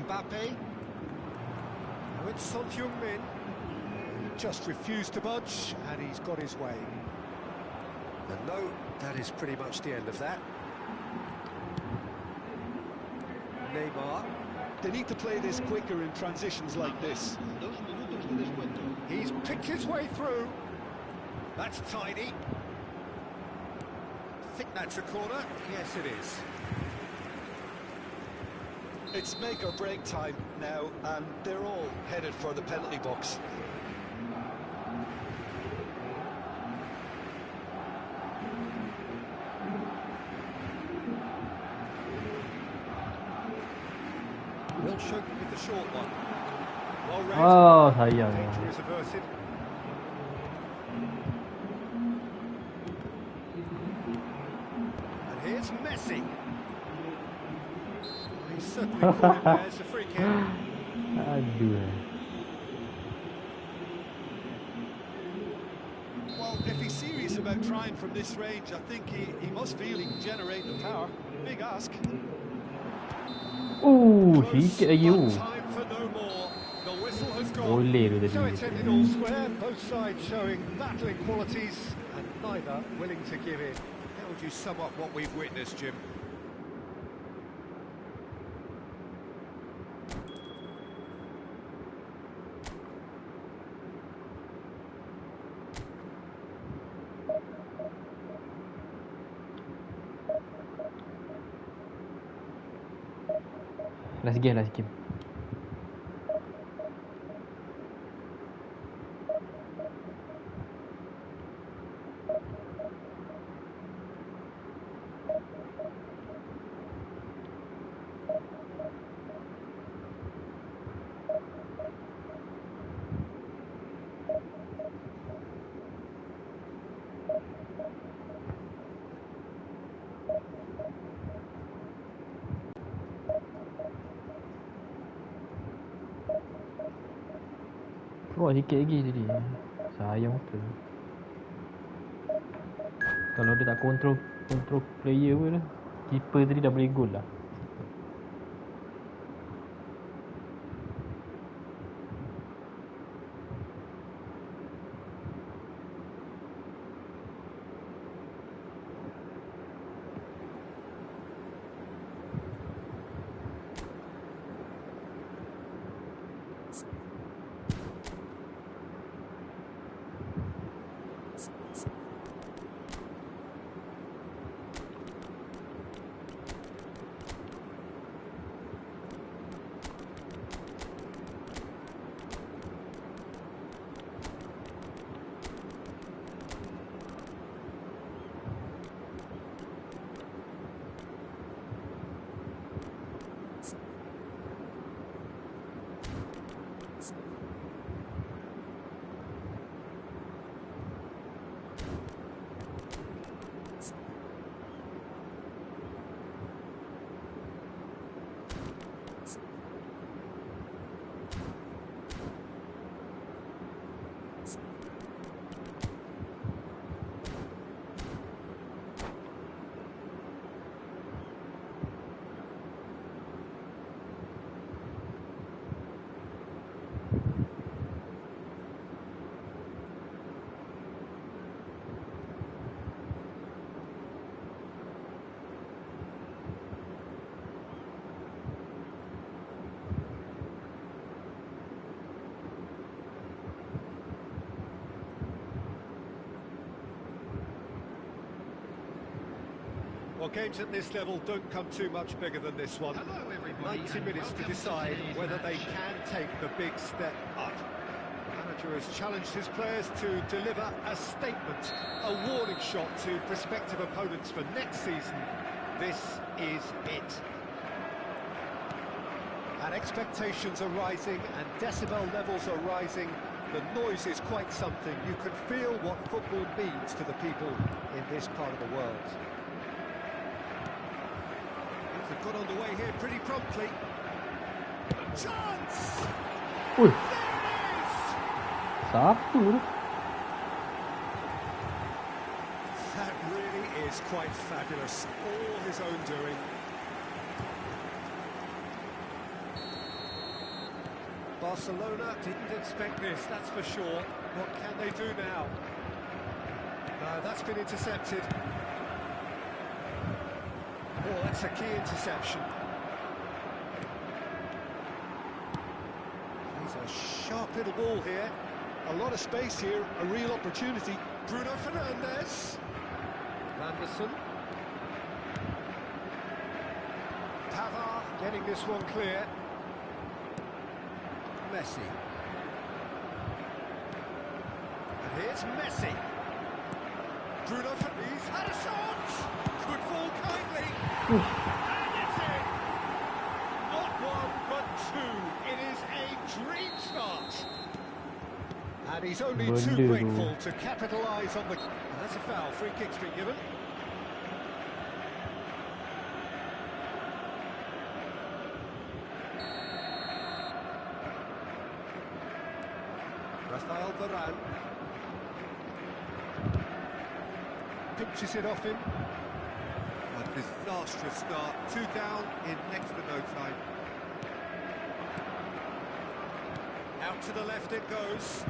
Mbappe. Now it's Son Heung-min. He just refused to budge, and he's got his way. And no, that is pretty much the end of that. Neymar. They need to play this quicker in transitions like this. 2 minutos de descuento. He's picked his way through. That's tidy. I think that's a corner. Yes, it is. It's make or break time now, and they're all headed for the penalty box. Wilshere with the short one. Well read. Oh, sayang. Danger is averted. And here's Messi. He's certainly caught him there. It's a free kick. Aduh. Well, if he's serious about trying from this range, I think he must feel he can generate the power. Big ask. Sikit lagi tu. Time for no more. The whistle has gone. Boleh tu So tadi. it's ended all square, both sides showing battling qualities and neither willing to give in. How would you sum up what we've witnessed, Jim? Last game. Keluar sikit lagi tadi. Sayang betul. Kalau dia tak control player pun lah. Keeper tadi dah boleh gol lah. Well, games at this level don't come too much bigger than this one. Hello, everybody, 90 and minutes to welcome to decide today's whether they edition. can take the big step up. The manager has challenged his players to deliver a statement, a warning shot to prospective opponents for next season. This is it. And expectations are rising and decibel levels are rising. The noise is quite something. You can feel what football means to the people in this part of the world. Things have got underway here pretty promptly. Chance! Ui, There it is! siapa tu? That really is quite fabulous. All his own doing. Barcelona didn't expect this, that's for sure. What can they do now? No, that's been intercepted. Oh, that's a key interception. He's a sharp little ball here. A lot of space here, a real opportunity. Bruno Fernandes. Anderson. Pavard getting this one clear. Messi. And here's Messi. Bruno Fernandes. He's had a shot! Good ball kindly. And it's in! Not one, but two. It is a dream start. And he's only too Benda grateful tu. to capitalise on the... And that's a foul. Free kick's been given. Rafael Varane. Pinches it off him. A disastrous start. 2 down in next to no time. Out to the left it goes.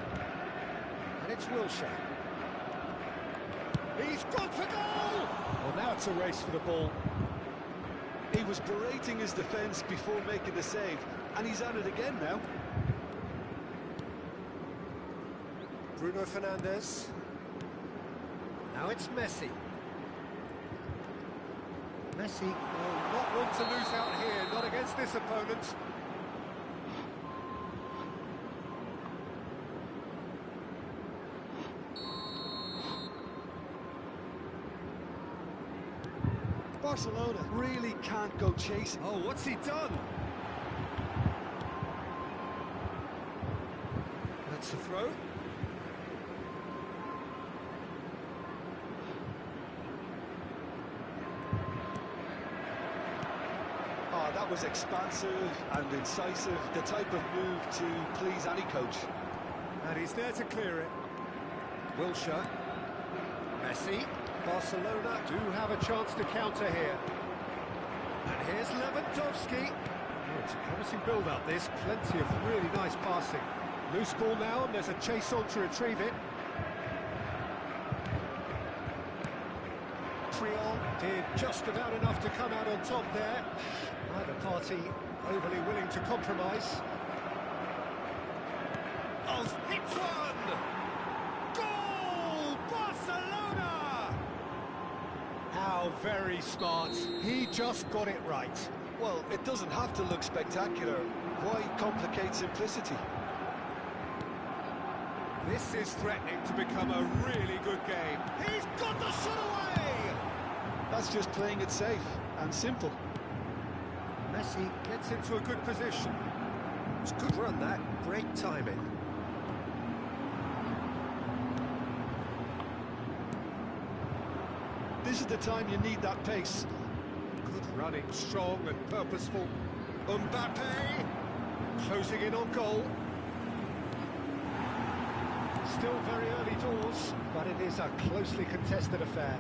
And it's Wilshere. He's gone for goal! Well, now it's a race for the ball. He was berating his defence before making the save, and he's at it again now. Bruno Fernandes. Now it's Messi. Messi will not want to lose out here, not against this opponent. Barcelona really can't go chasing. Oh, what's he done? That's a throw. Oh, that was expansive and incisive, the type of move to please any coach. And he's there to clear it. Wilshere. Messi. Barcelona do have a chance to counter here. And here's Lewandowski. Oh, it's a promising build-up, this. Plenty of really nice passing. Loose ball now, and there's a chase on to retrieve it. Triol did just about enough to come out on top there. Neither party overly willing to compromise. Oh, hits one! Goal! Barcelona! How very smart. He just got it right. Well, it doesn't have to look spectacular. Why complicate simplicity? This is threatening to become a really good game. He's got the shot away! That's just playing it safe and simple. Messi gets into a good position. It's a good run, that. Great timing. This is the time you need that pace. Good running, strong and purposeful. Mbappe closing in on goal. Still very early doors, but it is a closely contested affair.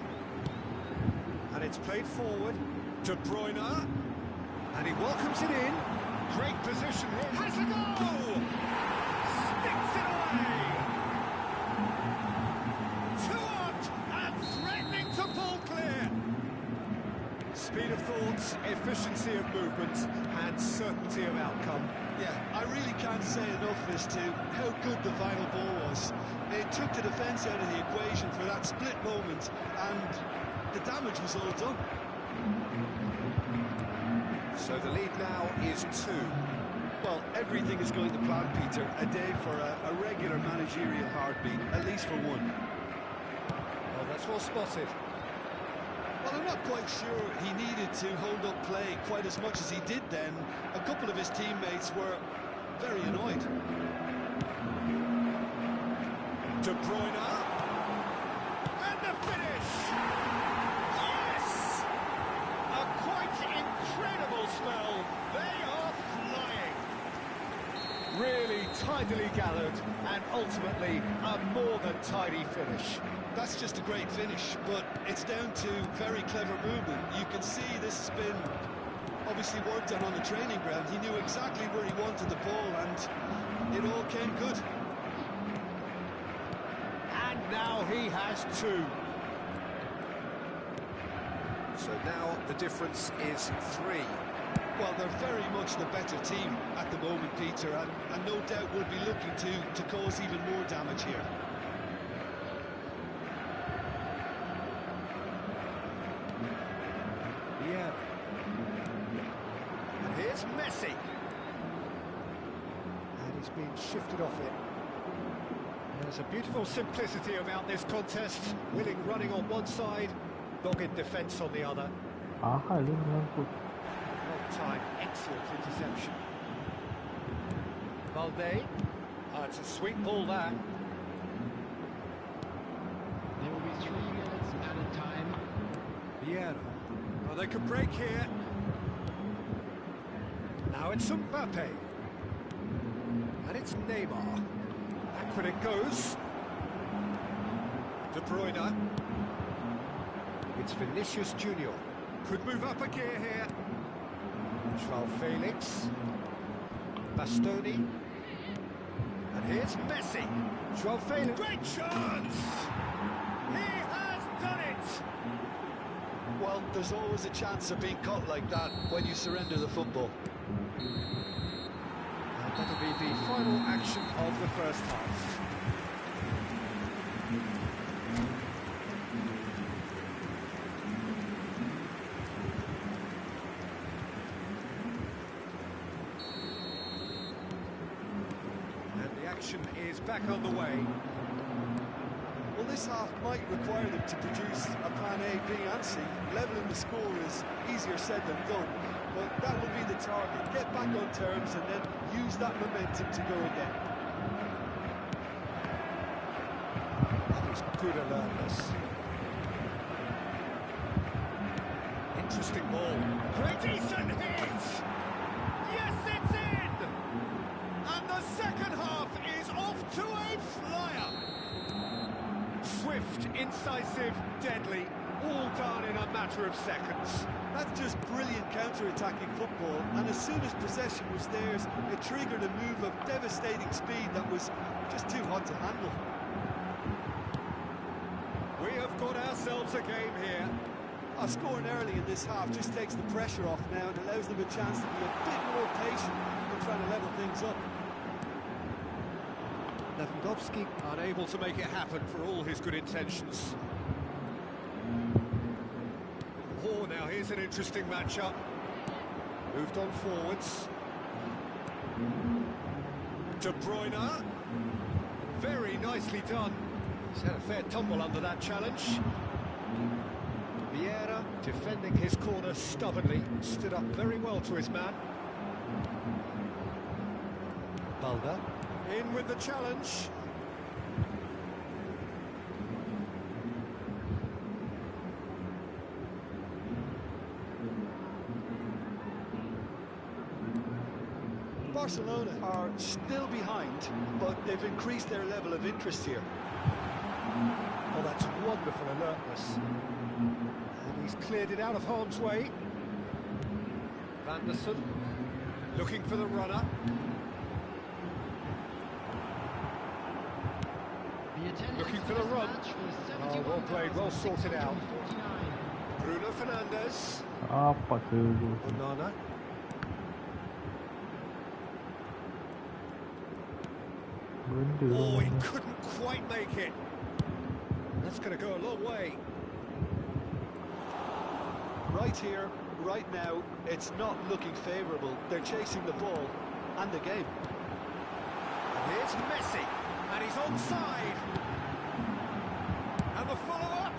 And it's played forward. De Bruyne. And he welcomes it in. Great position here. Has a goal! Sticks it away! 2 up and threatening to pull clear. Speed of thoughts, efficiency of movement, and certainty of outcome. Yeah, I really can't say enough as to how good the final ball was. It took the defence out of the equation for that split moment, and the damage was all done. So the lead now is 2. Well, everything is going to plan, Peter. A day for a regular managerial heartbeat, at least for one. Well, that's well spotted. Well, I'm not quite sure he needed to hold up play quite as much as he did then. A couple of his teammates were very annoyed. De Bruyne. And the finish! Yes! A quite incredible spell. They are flying. Really tidily gathered and ultimately a more than tidy finish. That's just a great finish, but it's down to very clever movement. You can see this has been obviously worked on the training ground. He knew exactly where he wanted the ball, and it all came good. And now he has 2. So now the difference is 3. Well, they're very much the better team at the moment, Peter, and no doubt will be looking to cause even more damage here. Yeah. And here's Messi. And he's been shifted off it. There's a beautiful simplicity about this contest. Willing running on one side, dogged defence on the other. Aha, dia menyangkut. Long time, excellent interception. Valde. Oh, it's a sweet ball there. There will be 3 minutes added time. Vieira. Oh, they could break here. Now it's Mbappe. And it's Neymar. Backward it goes. De Bruyne. It's Vinicius Junior. Could move up a gear here. João Felix. Bastoni. And here's Messi. João Felix. Great chance! He has done it! Well, there's always a chance of being caught like that when you surrender the football. And that'll be the final action of the first half. And the action is back on the way. Well, this half might require them to produce a plan A, B and C. Levelling the score is easier said than done, but that will be the target. Get back on terms and then use that momentum to go again. That was good alertness. Interesting ball. Great decent hit! Yes, it's in! And the second half is off to a flyer! Swift, incisive, deadly, all done in a matter of seconds. That's just brilliant counter-attacking football, and as soon as possession was theirs, it triggered a move of devastating speed that was just too hot to handle. We have got ourselves a game here. Scoring early in this half just takes the pressure off now and allows them a chance to be a bit more patient in trying to level things up. Lewandowski unable to make it happen for all his good intentions. Oh, now here's an interesting matchup. Moved on forwards. De Bruyne. Very nicely done. He's had a fair tumble under that challenge. Vieira defending his corner stubbornly. Stood up very well to his man. Balda. In with the challenge. Barcelona are still behind, but they've increased their level of interest here. Oh, that's wonderful alertness. And he's cleared it out of harm's way. Van der Sar looking for the runner. Looking for the run. Oh, well played, well sorted out. Bruno Fernandes. Apa ke tu? Onana. Benda. Oh, he couldn't quite make it. That's going to go a long way. right here, right now, it's not looking favourable. They're chasing the ball and the game. And here's Messi, and he's onside. And the follow-up.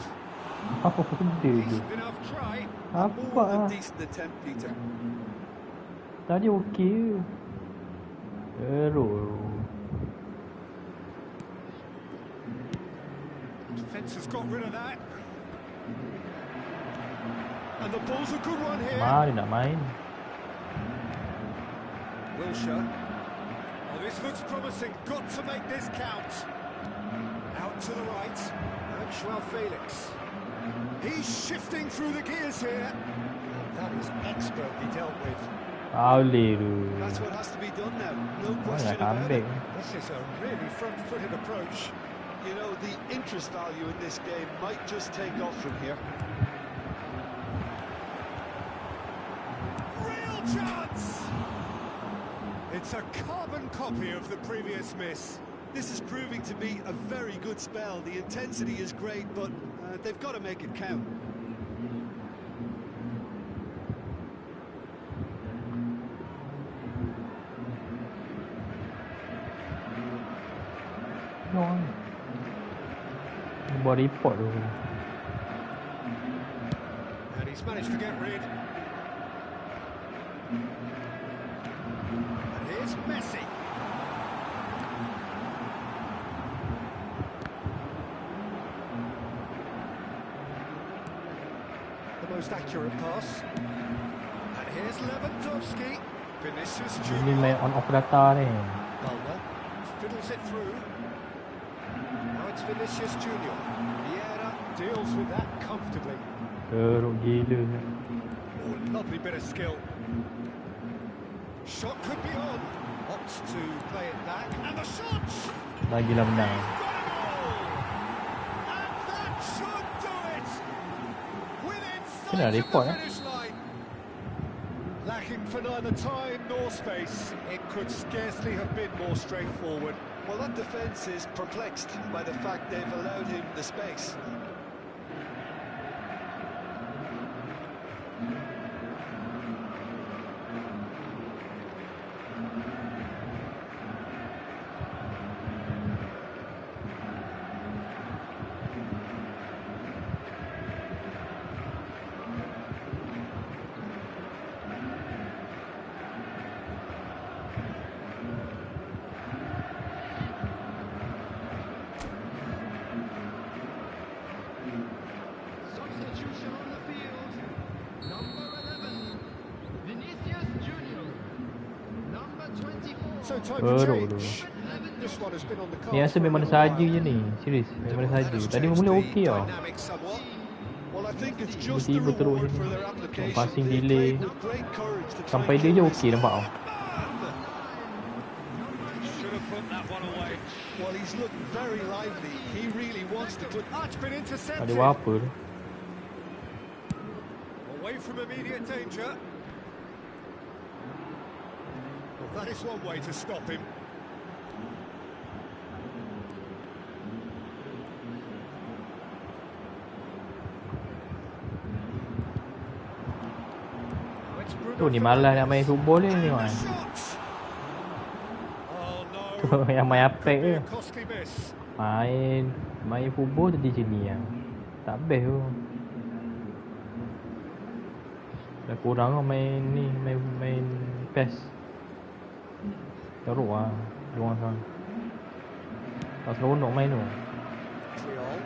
Apa benda tu? Decent enough try. Apa More than lah? decent attempt, Peter. Tadi okey. Error. Defence has got rid of that. And the ball's a good one here. Mari nak main. Wilshere. Oh, this looks promising. Got to make this count. Out to the right. And Joao Felix. He's shifting through the gears here. And that is expertly dealt with. Boleh tu. That's what has to be done now. No Nak question about it. comeback. This is a really front-footed approach. You know, the interest value in this game might just take off from here. Real chance! It's a carbon copy of the previous miss. This is proving to be a very good spell. The intensity is great, but they've got to make it count. No. Buat report tu. And he's managed to get rid. And here's Messi. The most accurate pass. And here's Lewandowski. Vinicius Ini Junior. main on off data ni. Balmer fiddles it through. Now it's Vinicius Junior. Vieira deals with that comfortably. Teruk gila. Oh, lovely bit of skill. Shot could be on. Opts to play it back. And the shot! Lagilah menang. And that should do it! Within Kena sight of report, the finish line. Lacking for neither time nor space. It could scarcely have been more straightforward. Well, that defence is perplexed by the fact they've allowed him the space. Substitution on the field. Number 11, Vinicius Junior. Number 24. So time for Baru tu. change. This one has been on the cards Ni rasa for a memang little saja while. je ni. Serius, memang That saja. has Tadi changed mula the okey tau. dynamic somewhat. Well, I think it's just the Tiba-tiba teruk reward je for ni. their application. Passing They delay. played with great courage to try Sampai and dia je kill okey this. nampak tau. Should have put that one away. Well, he's looked very lively. He really wants to put... That's been intercepted. Ada buat apa tu? Away from immediate danger. Well, that is one way to stop him. Now it's Bruno Tu ni malas nak main football ni Fernandes. memang. Shot. Oh Tu no. yang main apek Could be je. a costly miss. Main football tadi sini yang. Tak best tu. Dah kurang lah main ni, main PES. Teruk lah. Diorang sekarang. Tak seronok main tu. Triol.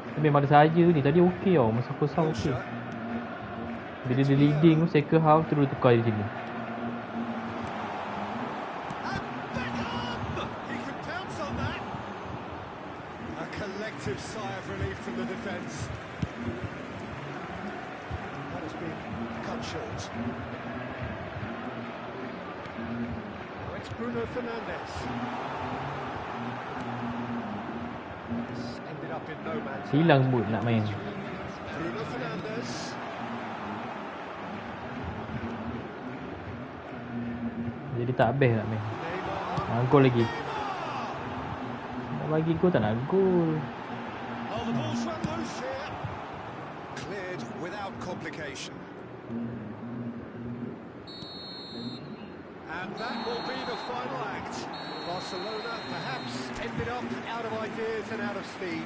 Tapi memang ada sahaja ni. Tadi okey tau. Masa first half okey. Bila dia leading tu, second half terus tukar di sini. He can pounce on that. A collective sigh of relief from the defence. That has been cut short. Now it's Bruno Fernandes. This ended up in no man's land. Hilang sebut nak main. Bruno Fernandes. Jadi tak best nak main. Neymar. Gol lagi. Nak bagi gol tak nak gol. Oh, the ball's run loose here. Cleared without complication. And that will be the final act. Barcelona perhaps ended up out of ideas and out of steam.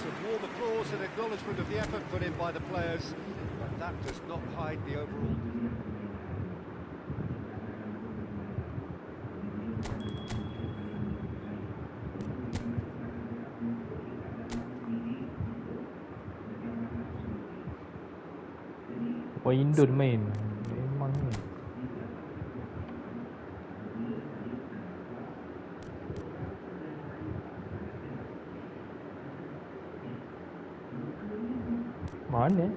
Some warm applause and acknowledgement of the effort put in by the players, but that does not hide the overall. Indon main memang ni. Mana?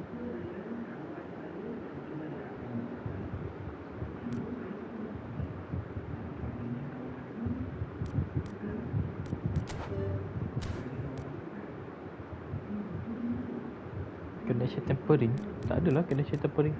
Connection tempering? Tak adalah connection tempering.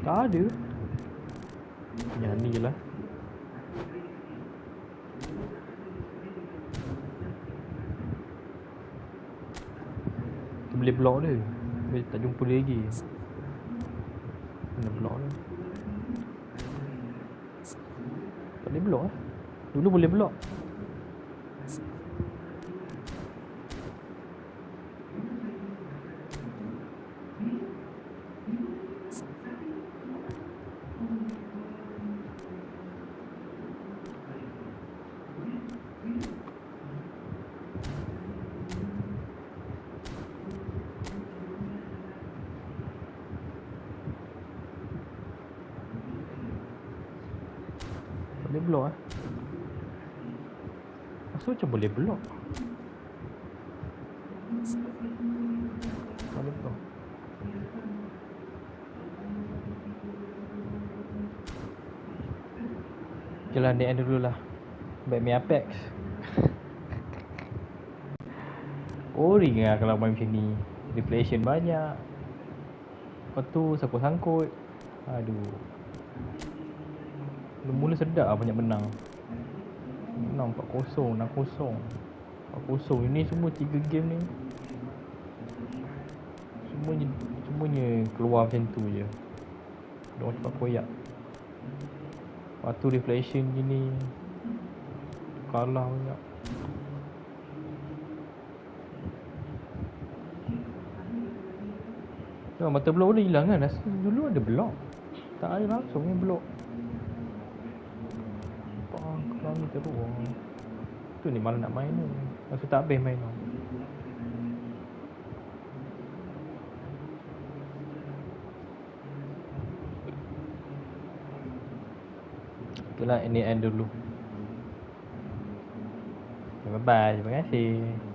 Tak ada. Yang ni lah. Tu boleh block dia. Dia tak jumpa dia lagi. Mana block dia? Tak boleh block eh. Dulu boleh block. Boleh block eh. Asal macam boleh block. Boleh block. Okay lah, ni end dulu lah. Baik main Apex. Boring lah kalau main macam ni. Deflation banyak. Lepas tu siapa sangkut. Aduh. Mula-mula sedap lah banyak menang. Menang 4-0, 6-0, 4-0. Ini semua 3 game ni Semuanya keluar macam tu je. Diorang cepat koyak. Lepas tu reflection gini, kalah banyak. Mata blok dah hilang kan. Dulu ada blok. Tak ada langsung ni blok. Kelang ni teruk. Tu ni malah nak main ni. Masa tak habis main tu. Itulah ini end dulu. Bye bye. Terima kasih.